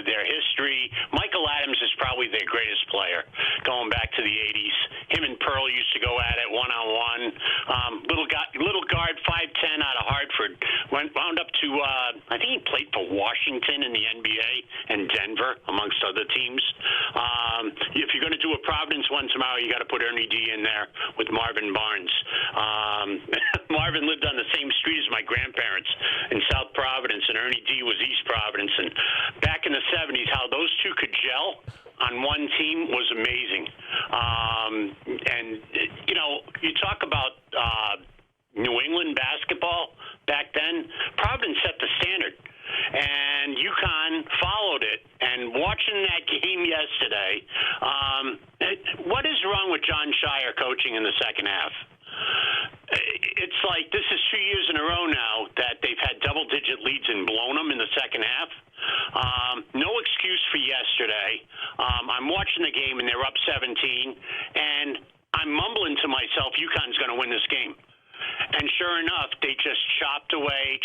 their history. Michael Adams is probably their greatest player, going back to the 80s. Him and Pearl used to go at it one-on-one. Little guard, 5'10", out of Hartford. Wound up to, I think he played for Washington in the NBA and Denver, amongst other teams. If you're going to do a Providence one tomorrow, you got to put Ernie D in there with Marvin Barnes. Marvin lived on the same street as my grandparents in South Providence, and Ernie D was East Providence. And back in the 70s, how those two could gel on one team was amazing. You talk about New England basketball back then. Providence set the standard, and UConn followed it. And watching that game yesterday, what is wrong with John Shire coaching in the second half? It's like this is 2 years in a row now that they've had double-digit leads and blown them in the second half. No excuse for yesterday. I'm watching the game, and they're up 17, and I'm mumbling to myself, UConn's going to win this game. And sure enough, they just chopped away,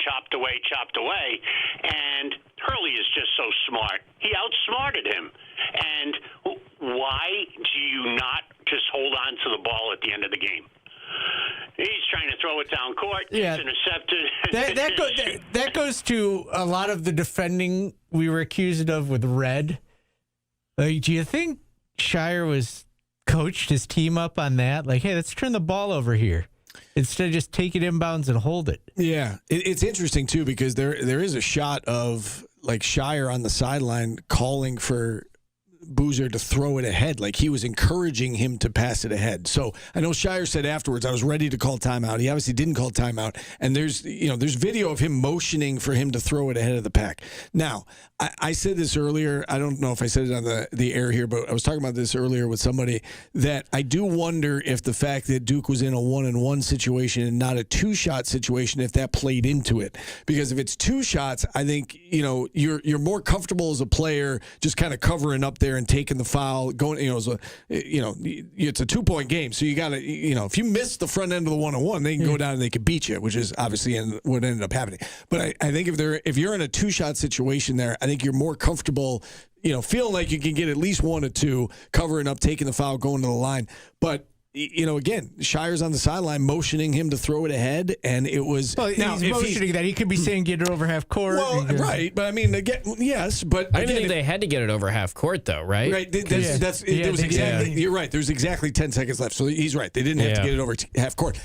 and Hurley is just so smart. He outsmarted him. And why do you not just hold on to the ball at the end of the game? He's trying to throw it down court. Yeah. It's intercepted. That goes to a lot of the defending we were accused of with Red. Like, do you think Shire coached his team up on that? Like, hey, let's turn the ball over here instead of just take it inbounds and hold it. Yeah, it's interesting too because there is a shot of like Shire on the sideline calling for Boozer to throw it ahead, like he was encouraging him to pass it ahead. So I know Shire said afterwards, I was ready to call timeout. He obviously didn't call timeout, and there's video of him motioning for him to throw it ahead of the pack. Now, I said this earlier. I don't know if I said it on the air here, but I was talking about this earlier with somebody that I do wonder if the fact that Duke was in a 1-on-1 situation and not a 2-shot situation, if that played into it. Because if it's 2 shots, I think you're more comfortable as a player just kind of covering up there and taking the foul, going, it's a 2-point game. So you got to, if you miss the front end of the 1-on-1, they can go down and they can beat you, which is obviously what ended up happening. But I think if you're in a 2-shot situation there, I think you're more comfortable, feeling like you can get at least 1 or 2, covering up, taking the foul, going to the line. But again, Shire's on the sideline motioning him to throw it ahead, and it was. Well, he's motioning that. He could be saying get it over half court. Well, right, but I mean, again, yes, but I didn't think they had to get it over half court, though, right? Right. You're right. There's exactly 10 seconds left, so he's right. They didn't have to get it over half court.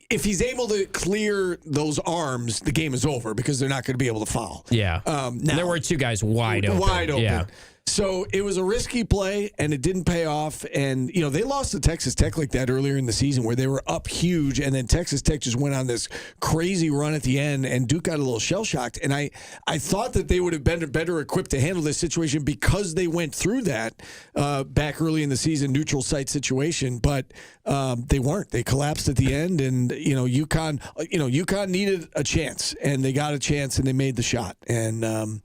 If he's able to clear those arms, the game is over because they're not going to be able to foul. Yeah. Now, there were 2 guys wide open. Yeah. So it was a risky play, and it didn't pay off. And, they lost to Texas Tech like that earlier in the season where they were up huge, and then Texas Tech just went on this crazy run at the end, and Duke got a little shell-shocked. And I thought that they would have been better equipped to handle this situation because they went through that back early in the season, neutral site situation, but they weren't. They collapsed at the end, and, UConn needed a chance, and they got a chance, and they made the shot. And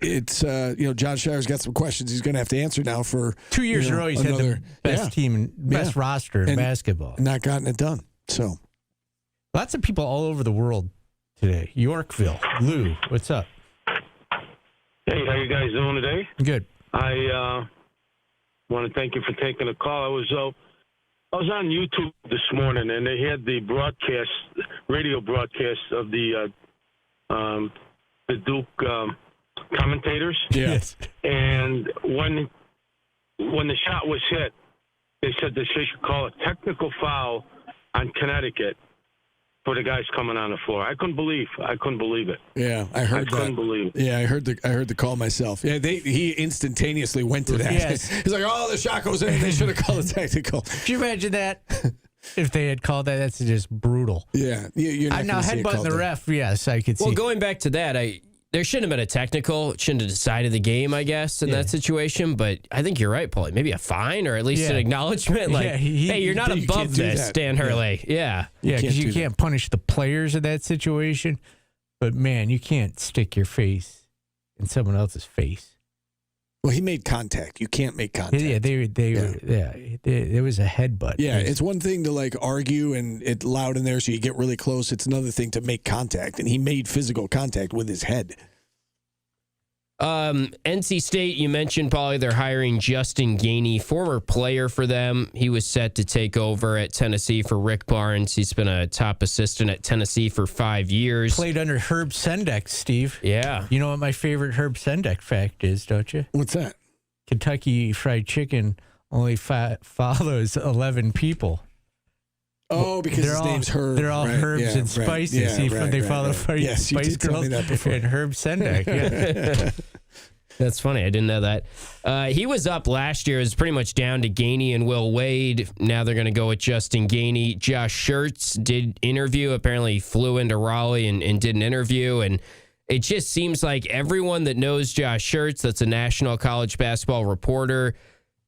it's John Shire's got some questions he's going to have to answer now for 2 years in a row. He's had the best team and best roster in basketball, not gotten it done. So lots of people all over the world today. Yorkville, Lou, what's up? Hey, how you guys doing today? Good. I want to thank you for taking the call. I was on YouTube this morning, and they had the radio broadcast of the Duke commentators. Yes. And when the shot was hit, they said they should call a technical foul on Connecticut for the guys coming on the floor. I couldn't believe it. Yeah, I heard that. I couldn't believe it. Yeah, I heard the call myself. Yeah, he instantaneously went to that. Yes. He's like, oh, the shot goes in. They should have called it technical. Could you imagine that? If they had called that, that's just brutal. Yeah, you're not I'm now gonna see it headbutting called the that. ref. Yes, I could see. Well, going back to that, there shouldn't have been a technical. It shouldn't have decided the game, I guess, in that situation. But I think you're right, Paulie. Maybe a fine or at least an acknowledgement. Like, hey, you're not above this, Dan Hurley. Yeah. Yeah, because you can't punish the players in that situation. But, man, you can't stick your face in someone else's face. Well, he made contact. You can't make contact. Yeah, there was a headbutt. Yeah, it's one thing to like argue and it's loud in there so you get really close. It's another thing to make contact, and he made physical contact with his head. NC State, you mentioned, Paulie, they're hiring Justin Gainey, former player for them. He was set to take over at Tennessee for Rick Barnes. He's been a top assistant at Tennessee for 5 years. Played under Herb Sendek, Steve. Yeah. You know what my favorite Herb Sendek fact is, don't you? What's that? Kentucky Fried Chicken only follows 11 people. Oh, because his name's Herb. They're all right, herbs yeah, and spices. Right, They follow Yes, you Spice did tell me Girls that before. and Herb Sendek. Yeah. That's funny. I didn't know that. He was up last year. It was pretty much down to Gainey and Will Wade. Now they're going to go with Justin Gainey. Josh Schertz did interview. Apparently he flew into Raleigh and did an interview. And it just seems like everyone that knows Josh Schertz, that's a national college basketball reporter,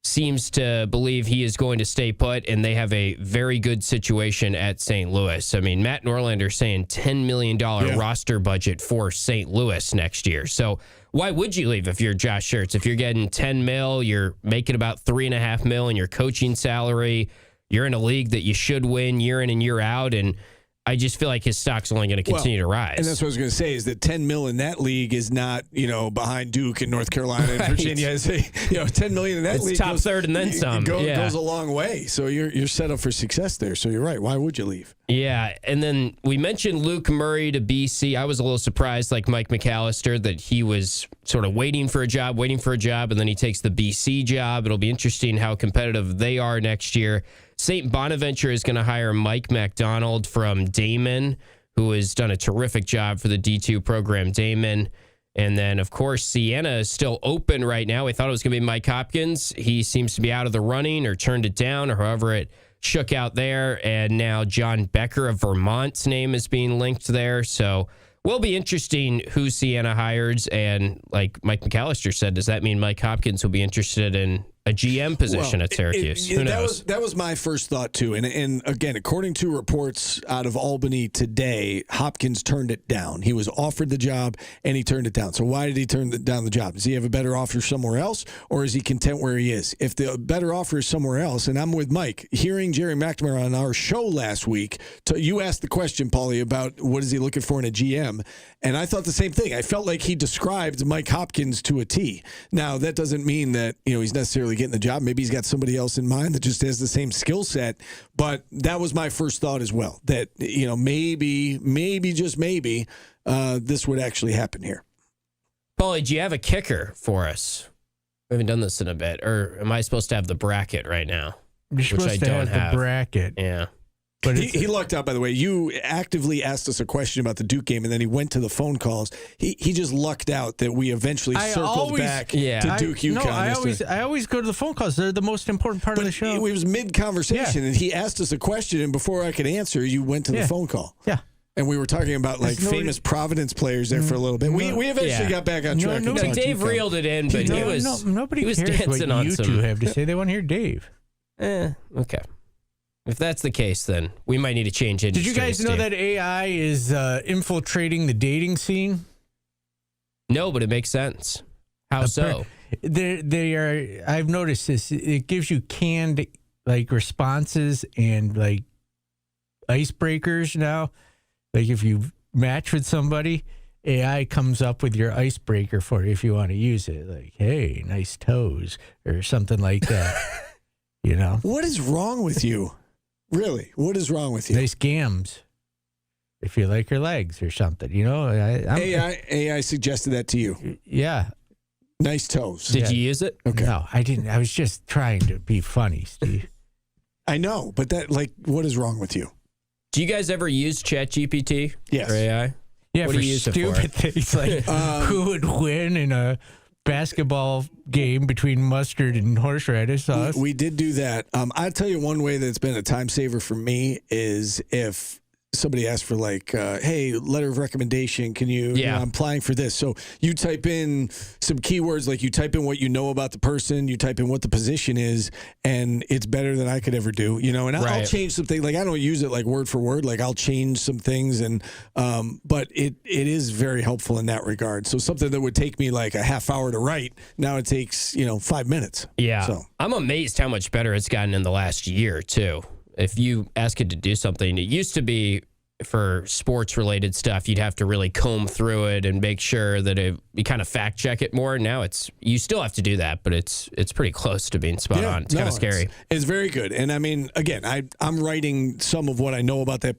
seems to believe he is going to stay put, and they have a very good situation at St. Louis. I mean, Matt Norlander saying $10 million roster budget for St. Louis next year. So why would you leave if you're Josh Schertz? If you're getting $10 million, you're making about $3.5 million in your coaching salary, you're in a league that you should win year in and year out, and I just feel like his stock's only going to continue to rise. And that's what I was going to say is that $10 million in that league is not, behind Duke and North Carolina and Virginia. $10 million in that it's league top third and then some. Goes a long way. So you're set up for success there. So you're right. Why would you leave? Yeah, and then we mentioned Luke Murray to BC. I was a little surprised, like Mike McAllister, that he was sort of waiting for a job, and then he takes the BC job. It'll be interesting how competitive they are next year. St. Bonaventure is going to hire Mike MacDonald from Damon, who has done a terrific job for the D2 program, Damon. And then, of course, Siena is still open right now. We thought it was going to be Mike Hopkins. He seems to be out of the running or turned it down or however it shook out there. And now John Becker of Vermont's name is being linked there. So will be interesting who Siena hires. And like Mike McAllister said, does that mean Mike Hopkins will be interested in a GM position at Syracuse? Who knows? That was my first thought, too. And again, according to reports out of Albany today, Hopkins turned it down. He was offered the job, and he turned it down. So why did he turn down the job? Does he have a better offer somewhere else, or is he content where he is? If the better offer is somewhere else, and I'm with Mike, hearing Gerry McNamara on our show last week, you asked the question, Paulie, about what is he looking for in a GM, and I thought the same thing. I felt like he described Mike Hopkins to a T. Now, that doesn't mean that he's necessarily getting the job. Maybe he's got somebody else in mind that just has the same skill set. But that was my first thought as well, that maybe just maybe this would actually happen here. Paulie, do you have a kicker for us? We haven't done this in a bit. Or am I supposed to have the bracket right now? You're supposed to have the bracket. Yeah. But he lucked out, by the way. You actively asked us a question about the Duke game, and then he went to the phone calls. He just lucked out that we eventually circled back to Duke UConn. I always go to the phone calls. They're the most important part of the show. It was mid-conversation, and he asked us a question, and before I could answer, you went to the phone call. Yeah. And we were talking about famous Providence players there for a little bit. We eventually got back on track. Dave reeled it in, but nobody he was cares dancing what on you some. two have to say. They want to hear Dave. Okay. If that's the case, then we might need to change it. Did you guys know that AI is infiltrating the dating scene? No, but it makes sense. How so? They are. I've noticed this. It gives you canned responses and icebreakers now. Like if you match with somebody, AI comes up with your icebreaker for you if you want to use it. Like, hey, nice toes or something like that. You know? What is wrong with you? Really? What is wrong with you? Nice gams. If you like your legs or something, you know? AI suggested that to you. Yeah. Nice toes. Did you use it? Okay. No, I didn't. I was just trying to be funny, Steve. I know, but what is wrong with you? Do you guys ever use ChatGPT? Yes. Or AI? Yeah, what for do you use it for? stupid things like who would win in a basketball game between mustard and horseradish sauce. We did do that. I'll tell you one way that's been a time saver for me is if somebody asks for hey, letter of recommendation, can you, I'm applying for this. So you type in some keywords, like you type in what you know about the person, you type in what the position is, and it's better than I could ever do, you know, and I'll change something. Like I don't use it like word for word, like I'll change some things and, but it is very helpful in that regard. So something that would take me like a half hour to write, now it takes, 5 minutes. Yeah. So I'm amazed how much better it's gotten in the last year too. If you ask it to do something, it used to be for sports related stuff, you'd have to really comb through it and make sure that you kind of fact check it more. Now you still have to do that, but it's pretty close to being spot on. It's kind of scary. It's very good. And I mean, again, I'm writing some of what I know about that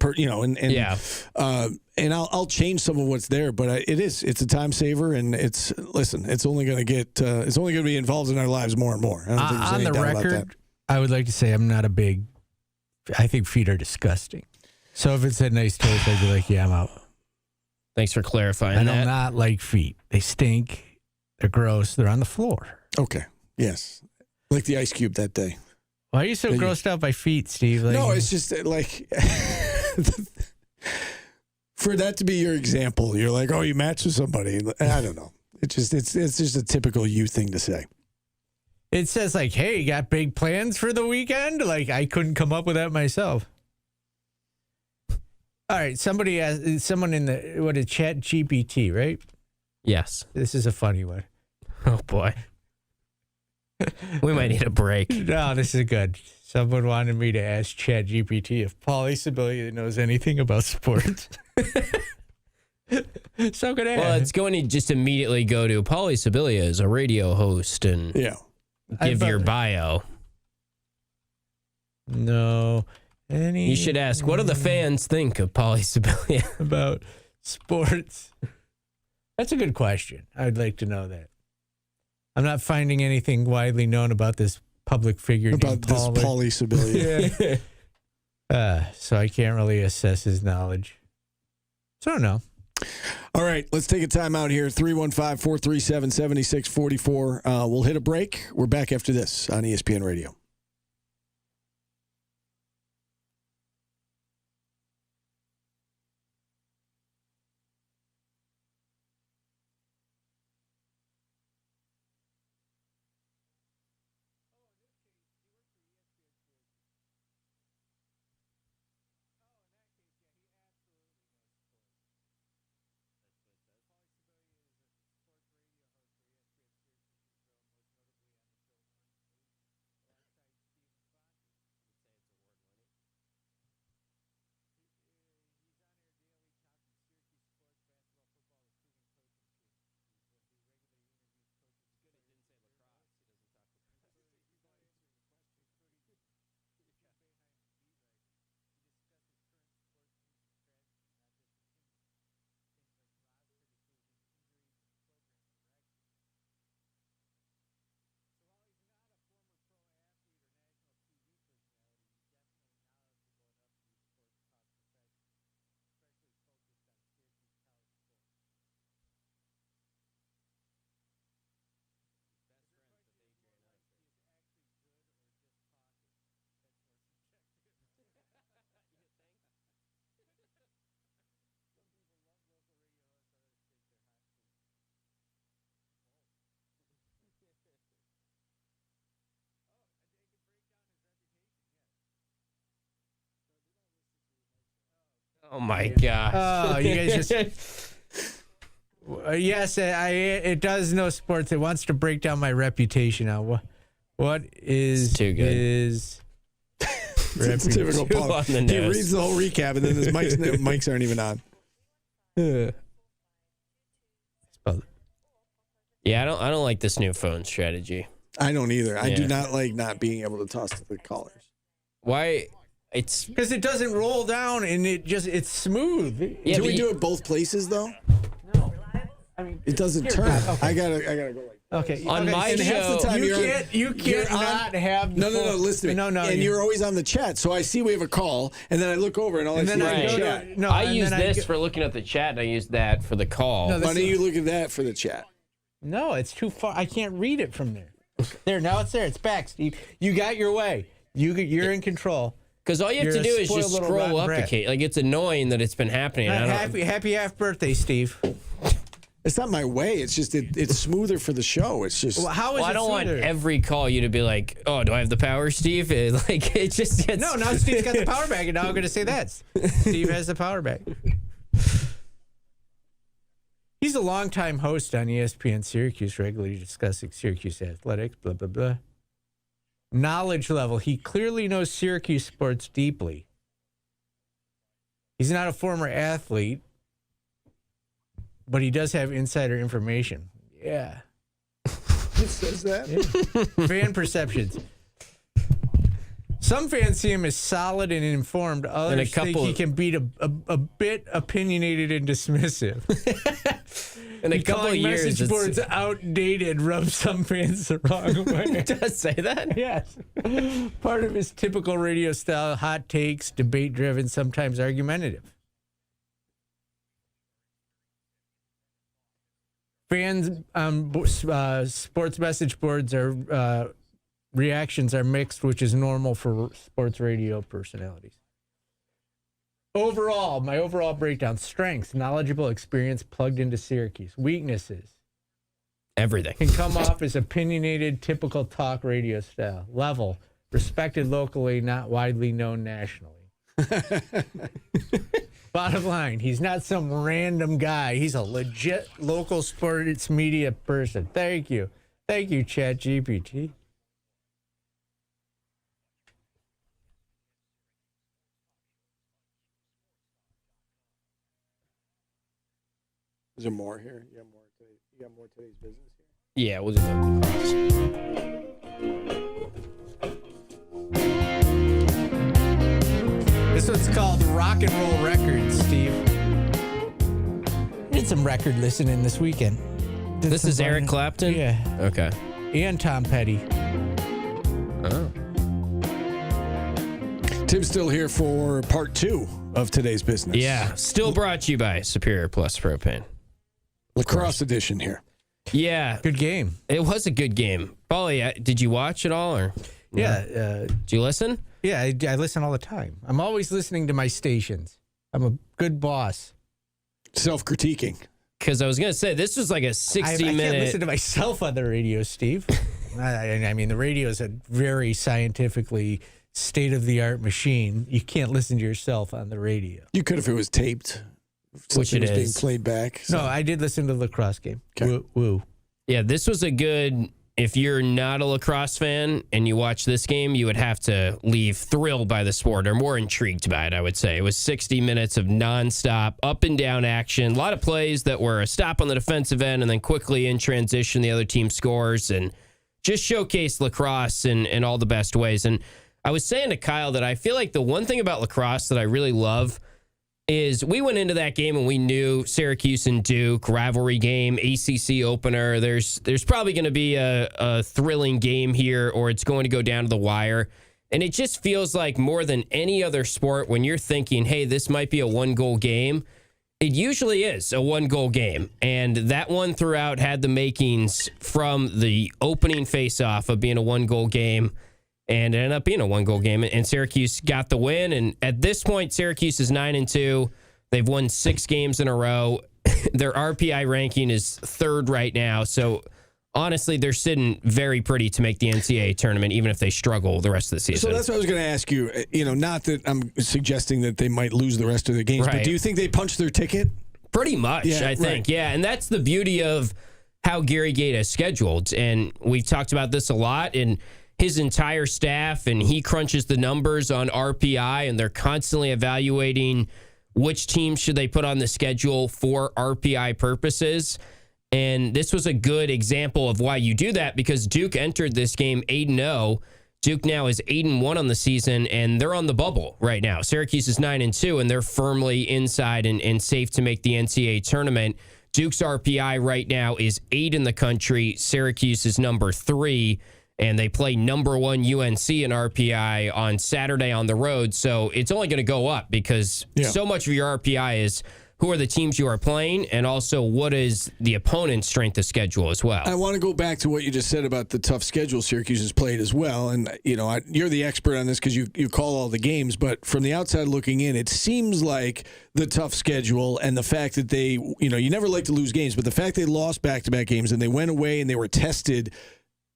and I'll change some of what's there, but it's a time saver, and it's only going to be involved in our lives more and more. I don't think there's on any the doubt about record, that. I would like to say I think feet are disgusting. So if it said nice toes, I'd be like, yeah, I'm out. Thanks for clarifying I that. do not like feet. They stink. They're gross. They're on the floor. Okay. Yes. Like the ice cube that day. Why are you so grossed out by feet, Steve? No, it's just like for that to be your example, you're like, oh, you match with somebody. I don't know. It's just a typical you thing to say. It says like, hey, you got big plans for the weekend? Like, I couldn't come up with that myself. All right, someone in the Chat GPT, right? Yes. This is a funny one. Oh, boy. We might need a break. No, this is good. Someone wanted me to ask Chat GPT if Paulie Sibilia knows anything about sports. So good. Well, it's going to just immediately go to Paulie Sibilia is a radio host and give your bio. No. You should ask, what do the fans think of Paulie Sibilia about sports? That's a good question. I'd like to know that. I'm not finding anything widely known about this public figure about this Paulie Sibilia. So I can't really assess his knowledge. So no. All right, let's take a time out here. 315-437-7644. We'll hit a break. We're back after this on ESPN Radio. Oh, my gosh. Oh, you guys just... Yes, it does know sports. It wants to break down my reputation now. What is... It's too good. It's typical Paul. He reads the whole recap, and then his mics aren't even on. Yeah, I don't like this new phone strategy. I don't either. I do not like not being able to toss to the callers. Why? It's because it doesn't roll down and it's smooth. Yeah, do we do it both places though? No. I mean, it doesn't turn. Okay. I gotta go like. Okay. On my and half show, the time you can't not have. No, listen to me. No. And you're always on the chat, so I see we have a call, and then I look over and all I see is the chat. I use this for looking at the chat, and I use that for the call. Why don't you look at that for the chat? No, it's too far. I can't read it from there. There, now it's there. It's back, Steve. You got your way. You're in control. Because all you have to do is just scroll up the case. Like, it's annoying that it's been happening. Happy half birthday, Steve. It's not my way. It's just it's smoother for the show. It's just how is I it don't smoother? want every call you to be like, oh, do I have the power, Steve? Like it just gets... No, now Steve's got the power bag, and now I'm going to say that Steve has the power bag. He's a longtime host on ESPN Syracuse, regularly discussing Syracuse athletics. Blah blah blah. Knowledge level: he clearly knows Syracuse sports deeply. He's not a former athlete, but he does have insider information. Yeah. It says that. Yeah. Fan perceptions. Some fans see him as solid and informed. Others think he can be a bit opinionated and dismissive. In a couple of years, message boards outdated rubs some fans the wrong way. It does say that? Yes. Part of his typical radio style, hot takes, debate-driven, sometimes argumentative. Fans sports message boards are reactions are mixed, which is normal for sports radio personalities. Overall, my overall breakdown: strengths, knowledgeable, experience, plugged into Syracuse. Weaknesses: everything can come off as opinionated, typical talk radio style. Level: respected locally, not widely known nationally. Bottom line, he's not some random guy. He's a legit local sports media person. Thank you, ChatGPT. Is there more here? You got more today's business here? Yeah, we'll just go Lacrosse. This one's called Rock and Roll Records, Steve. Did some record listening this weekend. This is Eric Clapton? Yeah. Okay. And Tom Petty. Oh. Tim's still here for part 2 of today's business. Yeah. Still brought to you by Superior Plus Propane. Lacrosse edition here. Yeah. Good game. It was a good game. Paulie, did you watch it all? Or Yeah. Did you listen? Yeah, I listen all the time. I'm always listening to my stations. I'm a good boss. Self-critiquing. Because I was going to say, this was like a 60-minute... I can't listen to myself on the radio, Steve. I mean, the radio is a very scientifically state-of-the-art machine. You can't listen to yourself on the radio. You could if it was taped. Which it was being is. played back. So. No, I did listen to the lacrosse game. Okay. Woo. Yeah, this was a good... If you're not a lacrosse fan and you watch this game, you would have to leave thrilled by the sport or more intrigued by it, I would say. It was 60 minutes of nonstop, up and down action. A lot of plays that were a stop on the defensive end and then quickly in transition, the other team scores, and just showcased lacrosse in all the best ways. And I was saying to Kyle that I feel like the one thing about lacrosse that I really love is we went into that game and we knew Syracuse and Duke, rivalry game, ACC opener. There's probably going to be a thrilling game here, or it's going to go down to the wire. And it just feels like more than any other sport, when you're thinking, hey, this might be a one-goal game, it usually is a one-goal game. And that one throughout had the makings from the opening face-off of being a one-goal game. And it ended up being a one-goal game, and Syracuse got the win. And at this point, Syracuse is 9-2. They've won 6 games in a row. Their RPI ranking is 3rd right now. So, honestly, they're sitting very pretty to make the NCAA tournament, even if they struggle the rest of the season. So that's what I was going to ask you. Not that I'm suggesting that they might lose the rest of their games, but do you think they punched their ticket? Pretty much, I think. Right. Yeah, and that's the beauty of how Gary Gate is scheduled. And we've talked about this a lot, and his entire staff, and he crunches the numbers on RPI, and they're constantly evaluating which teams should they put on the schedule for RPI purposes. And this was a good example of why you do that, because Duke entered this game 8-0. Duke now is 8-1 on the season, and they're on the bubble right now. Syracuse is 9-2, and they're firmly inside and safe to make the NCAA tournament. Duke's RPI right now is 8 in the country. Syracuse is number 3, and they play number 1 UNC in RPI on Saturday on the road. So it's only going to go up because so much of your RPI is who are the teams you are playing, and also what is the opponent's strength of schedule as well. I want to go back to what you just said about the tough schedule Syracuse has played as well. And, you're the expert on this because you call all the games. But from the outside looking in, it seems like the tough schedule and the fact that they, you never like to lose games, but the fact they lost back-to-back games and they went away and they were tested,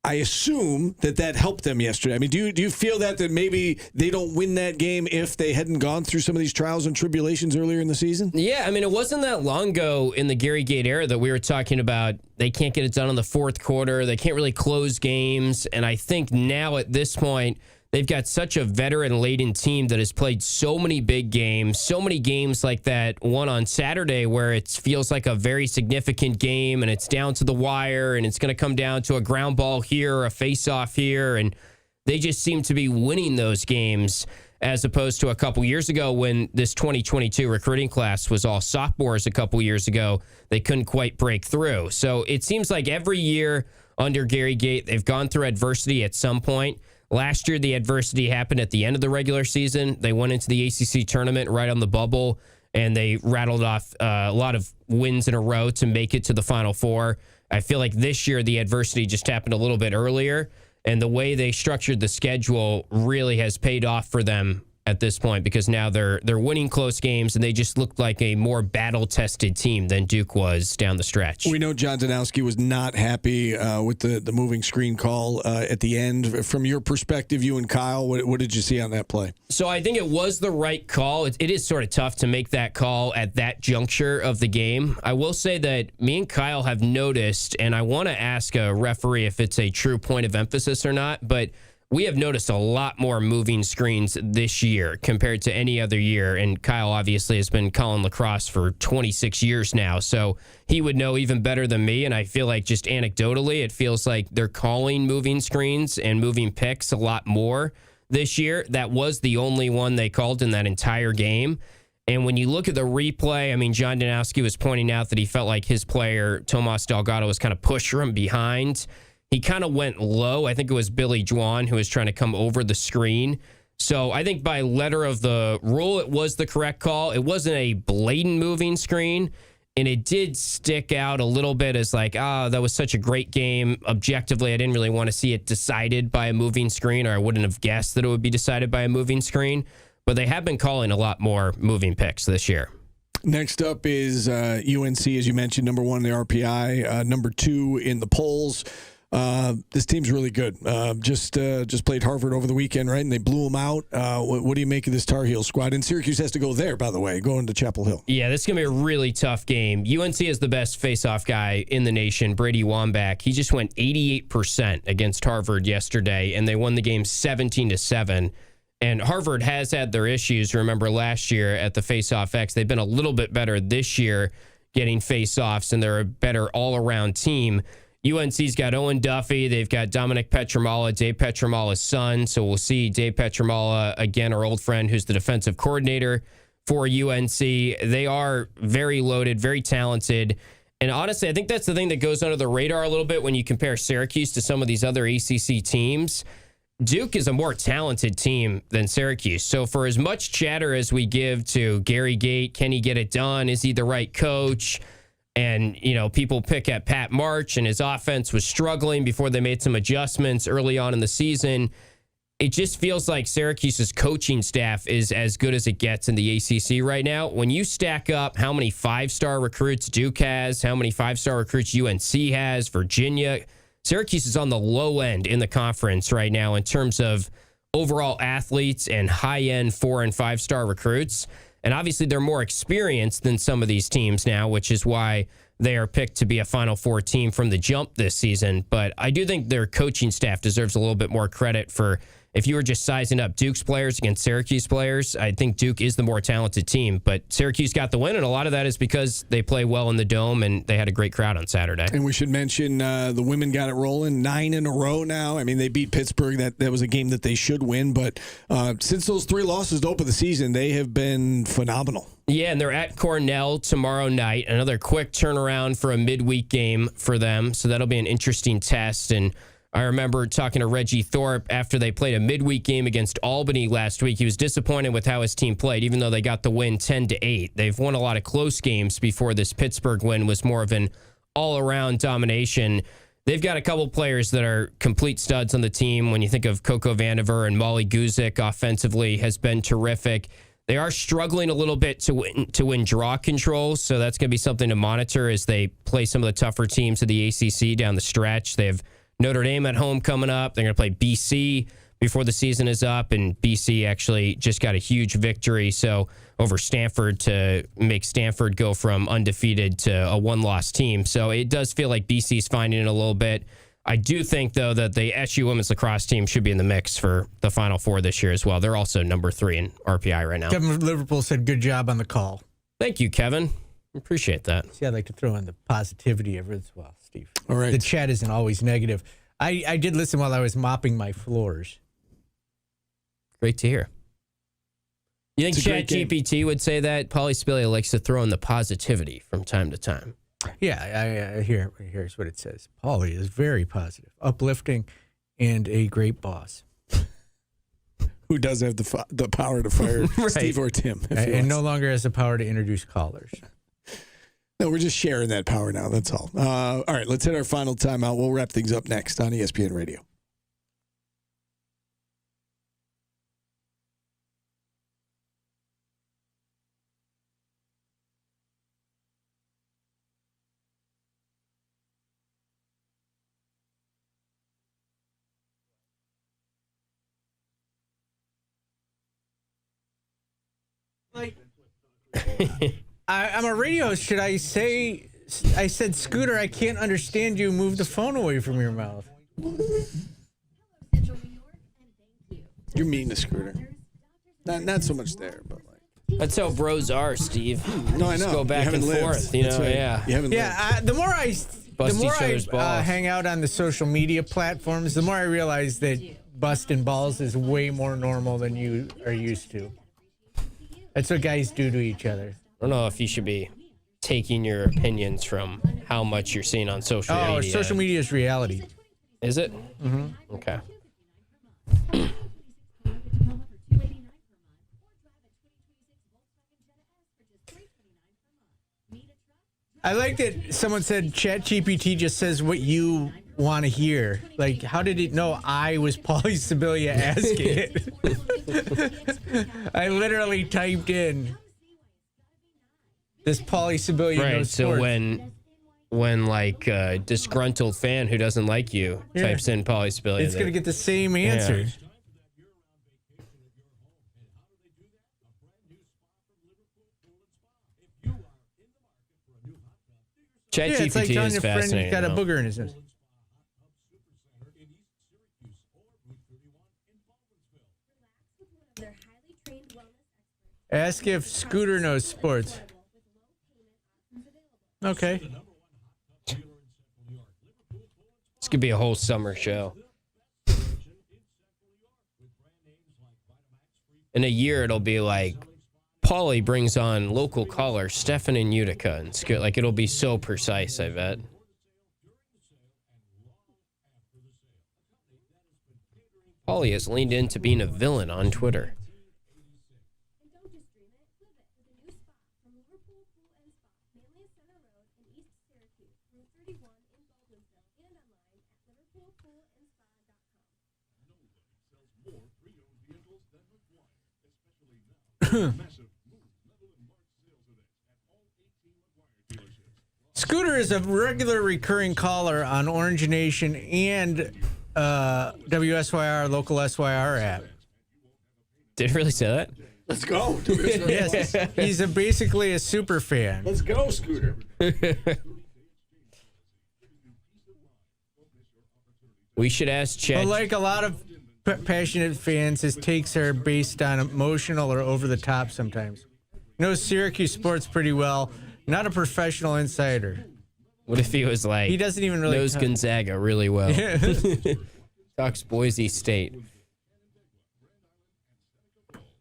I assume that helped them yesterday. I mean, do you feel that maybe they don't win that game if they hadn't gone through some of these trials and tribulations earlier in the season? Yeah, I mean, it wasn't that long ago in the Gary Gate era that we were talking about they can't get it done in the fourth quarter. They can't really close games. And I think now at this point, they've got such a veteran-laden team that has played so many big games, so many games like that one on Saturday where it feels like a very significant game and it's down to the wire and it's going to come down to a ground ball here or a face-off here. And they just seem to be winning those games as opposed to a couple years ago when this 2022 recruiting class was all sophomores a couple years ago. They couldn't quite break through. So it seems like every year under Gary Gate, they've gone through adversity at some point. Last year, the adversity happened at the end of the regular season. They went into the ACC tournament right on the bubble, and they rattled off a lot of wins in a row to make it to the Final Four. I feel like this year, the adversity just happened a little bit earlier, and the way they structured the schedule really has paid off for them at this point because now they're winning close games, and they just looked like a more battle-tested team than Duke was down the stretch. We know John Danowski was not happy with the moving screen call at the end. From your perspective, you and Kyle, what did you see on that play? So I think it was the right call. It is sort of tough to make that call at that juncture of the game. I will say that me and Kyle have noticed, and I want to ask a referee if it's a true point of emphasis or not, but we have noticed a lot more moving screens this year compared to any other year. And Kyle obviously has been calling lacrosse for 26 years now, so he would know even better than me. And I feel like just anecdotally, it feels like they're calling moving screens and moving picks a lot more this year. That was the only one they called in that entire game. And when you look at the replay, I mean, John Danowski was pointing out that he felt like his player, Tomas Delgado, was kind of pushing him behind. He kind of went low. I think it was Billy Juan who was trying to come over the screen. So I think by letter of the rule, it was the correct call. It wasn't a blatant moving screen, and it did stick out a little bit as like, that was such a great game. Objectively, I didn't really want to see it decided by a moving screen, or I wouldn't have guessed that it would be decided by a moving screen. But they have been calling a lot more moving picks this year. Next up is UNC, as you mentioned, number 1 in the RPI, number 2 in the polls. This team's really good. Just played Harvard over the weekend, right? And they blew them out. What do you make of this Tar Heel squad? And Syracuse has to go there, by the way, going to Chapel Hill. Yeah, this is going to be a really tough game. UNC is the best face-off guy in the nation, Brady Wambach. He just went 88% against Harvard yesterday, and they won the game 17-7. And Harvard has had their issues. Remember last year at the Face-Off X, they've been a little bit better this year getting face-offs, and they're a better all-around team. UNC's got Owen Duffy. They've got Dominic Petramala, Dave Petramala's son. So we'll see Dave Petramala, again, our old friend, who's the defensive coordinator for UNC. They are very loaded, very talented. And honestly, I think that's the thing that goes under the radar a little bit when you compare Syracuse to some of these other ACC teams. Duke is a more talented team than Syracuse. So for as much chatter as we give to Gary Gate, can he get it done? Is he the right coach? And, people pick at Pat March, and his offense was struggling before they made some adjustments early on in the season. It just feels like Syracuse's coaching staff is as good as it gets in the ACC right now. When you stack up how many 5-star recruits Duke has, how many 5-star recruits UNC has, Virginia, Syracuse is on the low end in the conference right now in terms of overall athletes and high-end 4- and 5-star recruits. And obviously, they're more experienced than some of these teams now, which is why they are picked to be a Final Four team from the jump this season. But I do think their coaching staff deserves a little bit more credit for if you were just sizing up Duke's players against Syracuse players, I think Duke is the more talented team. But Syracuse got the win, and a lot of that is because they play well in the Dome, and they had a great crowd on Saturday. And we should mention the women got it rolling 9 in a row now. I mean, they beat Pittsburgh. That was a game that they should win. But since those 3 losses to open the season, they have been phenomenal. Yeah, and they're at Cornell tomorrow night. Another quick turnaround for a midweek game for them. So that'll be an interesting test. And I remember talking to Reggie Thorpe after they played a midweek game against Albany last week. He was disappointed with how his team played, even though they got the win 10-8. They've won a lot of close games before this Pittsburgh win was more of an all-around domination. They've got a couple players that are complete studs on the team. When you think of Coco Vandiver and Molly Guzik offensively has been terrific. They are struggling a little bit to win draw control, so that's going to be something to monitor as they play some of the tougher teams of the ACC down the stretch. They have Notre Dame at home coming up. They're going to play BC before the season is up, and BC actually just got a huge victory over Stanford to make Stanford go from undefeated to a one-loss team. So it does feel like BC's finding it a little bit. I do think, though, that the SU women's lacrosse team should be in the mix for the Final Four this year as well. They're also number 3 in RPI right now. Kevin from Liverpool said, good job on the call. Thank you, Kevin. Appreciate that. See, I'd like to throw in the positivity of it as well, Steve. All right. The chat isn't always negative. I did listen while I was mopping my floors. Great to hear. You think ChatGPT would say that? Pauly Spillia likes to throw in the positivity from time to time. Yeah, here's what it says. Pauly is very positive, uplifting, and a great boss. Who does have the power to fire Right. Steve or Tim. And no longer has the power to introduce callers. No, we're just sharing that power now. That's all. All right, let's hit our final timeout. We'll wrap things up next on ESPN Radio. I'm a radio host. Should I say, I said, Scooter, I can't understand you. Move the phone away from your mouth. You're mean to Scooter. Not so much there, but like. That's how bros are, Steve. No, I know. Just go back and forth. You know, right. yeah. You haven't lived. Yeah, the more I balls. hang out on the social media platforms, the more I realize that busting balls is way more normal than you are used to. That's what guys do to each other. I don't know if you should be taking your opinions from how much you're seeing on social media. Oh, social media is reality. Is it? Mm-hmm. Okay. I like that someone said ChatGPT just says what you want to hear. Like, how did it know I was Pauly Sibilia asking it? I literally typed in this Pauly Sibilia knows so sports. when like a disgruntled fan who doesn't like you types in Pauly Sibilia, it's going to get the same answer. Yeah. ChatGPT it's like telling is your friend fascinating. he's got a though. booger in his nose. Ask if Scooter knows sports. Okay. This could be a whole summer show. In a year, it'll be like Pauly brings on local caller Stefan in Utica, and like it'll be so precise. I bet. Pauly has leaned into being a villain on Twitter. Scooter is a regular recurring caller on Orange Nation and WSYR, local SYR app. Did it really say that? Let's go. Yes, he's basically a super fan. Let's go, Scooter. We should ask Chat. But like a lot of passionate fans, his takes are based on emotional or over the top sometimes. Knows Syracuse sports pretty well. Not a professional insider. What if he was like, he doesn't even really knows Gonzaga really well. Yeah. Talks Boise State.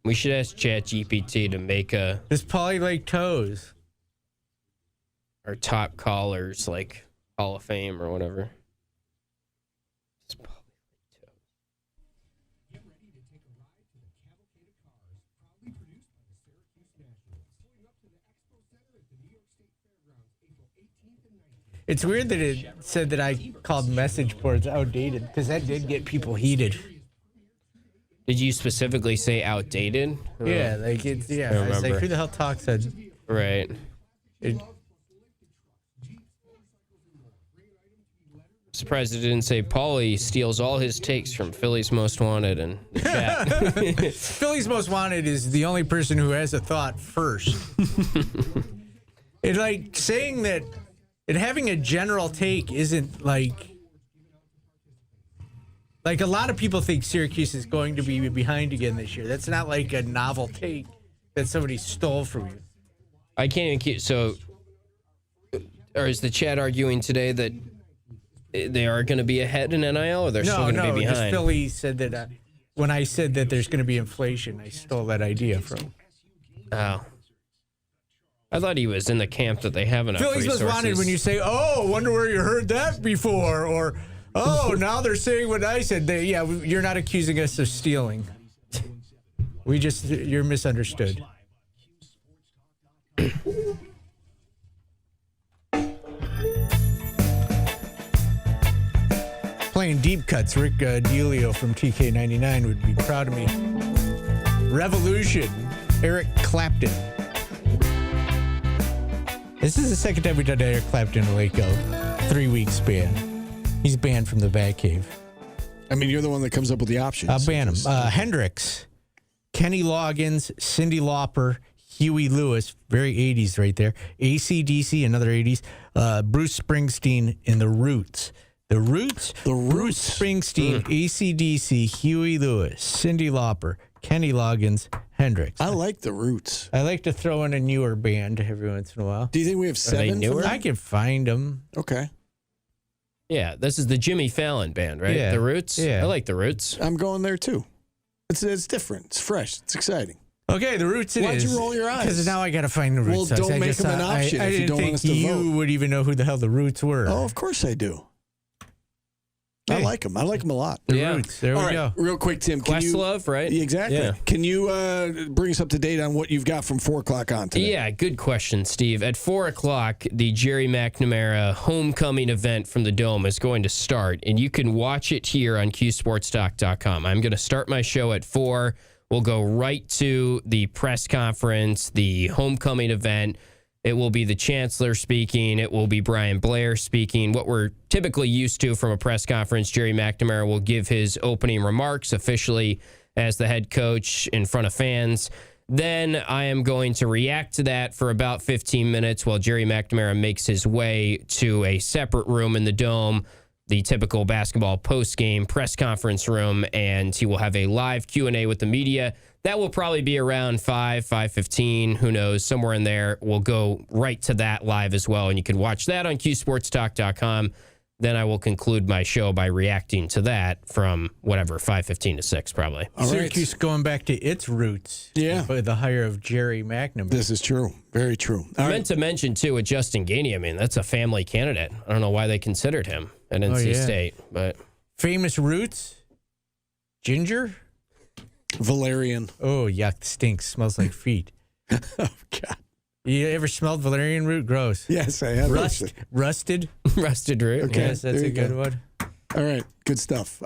We should ask ChatGPT to make Does Paulie like toes? Our top callers, like Hall of Fame or whatever. It's weird that it said that I called message boards outdated, because that did get people heated. Did you specifically say outdated? Yeah, like it's I I was like, remember. who the hell talks that? Right. Surprised it didn't say Paulie steals all his takes from Philly's Most Wanted in the chat. Philly's Most Wanted is the only person who has a thought first. It's like saying that and having a general take isn't like a lot of people think Syracuse is going to be behind again this year. That's not like a novel take that somebody stole from you. I can't even keep, so, or is the chat arguing today that they are going to be ahead in NIL or they're still going to be behind? Just Philly said that when I said that there's going to be inflation, I stole that idea from. Oh. I thought he was in the camp that they have enough Philly's resources. Most Wanted when you say, oh, wonder where you heard that before, or, oh, now they're saying what I said. You're not accusing us of stealing. You're misunderstood. Playing deep cuts, Rick Delio from TK99 would be proud of me. Revolution, Eric Clapton. This is the second time we've done Eric Clapton in Waco. 3 weeks ban. He's banned from the Batcave. I mean, you're the one that comes up with the options. I'll ban him. Hendrix, Kenny Loggins, Cyndi Lauper, Huey Lewis, very 80s right there. AC/DC, another 80s. Bruce Springsteen, and The Roots. The Roots? Bruce Springsteen, AC/DC, Huey Lewis, Cyndi Lauper, Kenny Loggins, Hendrix. I like The Roots. I like to throw in a newer band every once in a while. Do you think we have 7 newer? I can find them. Okay. Yeah, this is the Jimmy Fallon band, right? Yeah. The Roots? Yeah. I like The Roots. I'm going there too. It's different. It's fresh. It's exciting. Okay, The Roots it Why'd is. you roll your eyes? Because now I got to find The Roots. Well, don't make them an option I if you didn't don't think want us to you vote. would even know who the hell The Roots were. Oh, of course I do. I like them. I like them a lot. The Roots. There All we right, go. real quick, Tim. Can you, Questlove, right? Exactly. Yeah. Can you bring us up to date on what you've got from 4 o'clock on today? Yeah, good question, Steve. At 4 o'clock, the Gerry McNamara homecoming event from the Dome is going to start, and you can watch it here on QSportsTalk.com. I'm going to start my show at 4. We'll go right to the press conference, the homecoming event. It will be the chancellor speaking. It will be Brian Blair speaking. What we're typically used to from a press conference, Gerry McNamara will give his opening remarks officially as the head coach in front of fans. Then I am going to react to that for about 15 minutes while Gerry McNamara makes his way to a separate room in the Dome, the typical basketball post-game press conference room, and he will have a live Q&A with the media. That will probably be around 5:15, who knows, somewhere in there. We'll go right to that live as well, and you can watch that on QSportsTalk.com. Then I will conclude my show by reacting to that from whatever, 5:15 to 6 probably. All right. Syracuse going back to its roots. Yeah. By the hire of Gerry McNamara. This is true. Very true. I meant to mention, too, with Justin Gainey, I mean, that's a family candidate. I don't know why they considered him at NC State, but... Famous roots? Ginger? Valerian. Oh, yuck. Stinks. Smells like feet. Oh, God. You ever smelled valerian root? Gross. Yes, I have. Rusted? Rusted root. Okay. Yes, that's there a you good go. one. All right. Good stuff.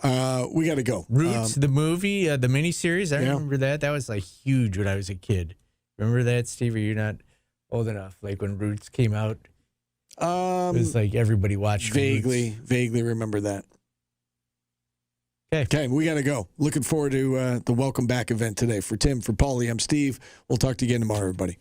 We got to go. Roots, the movie, the miniseries. I remember that. That was like huge when I was a kid. Remember that, Steve? Or you're not old enough? Like when Roots came out? It was like everybody watched Vaguely remember that. Okay, we got to go. Looking forward to the welcome back event today. For Tim, for Paulie, I'm Steve. We'll talk to you again tomorrow, everybody.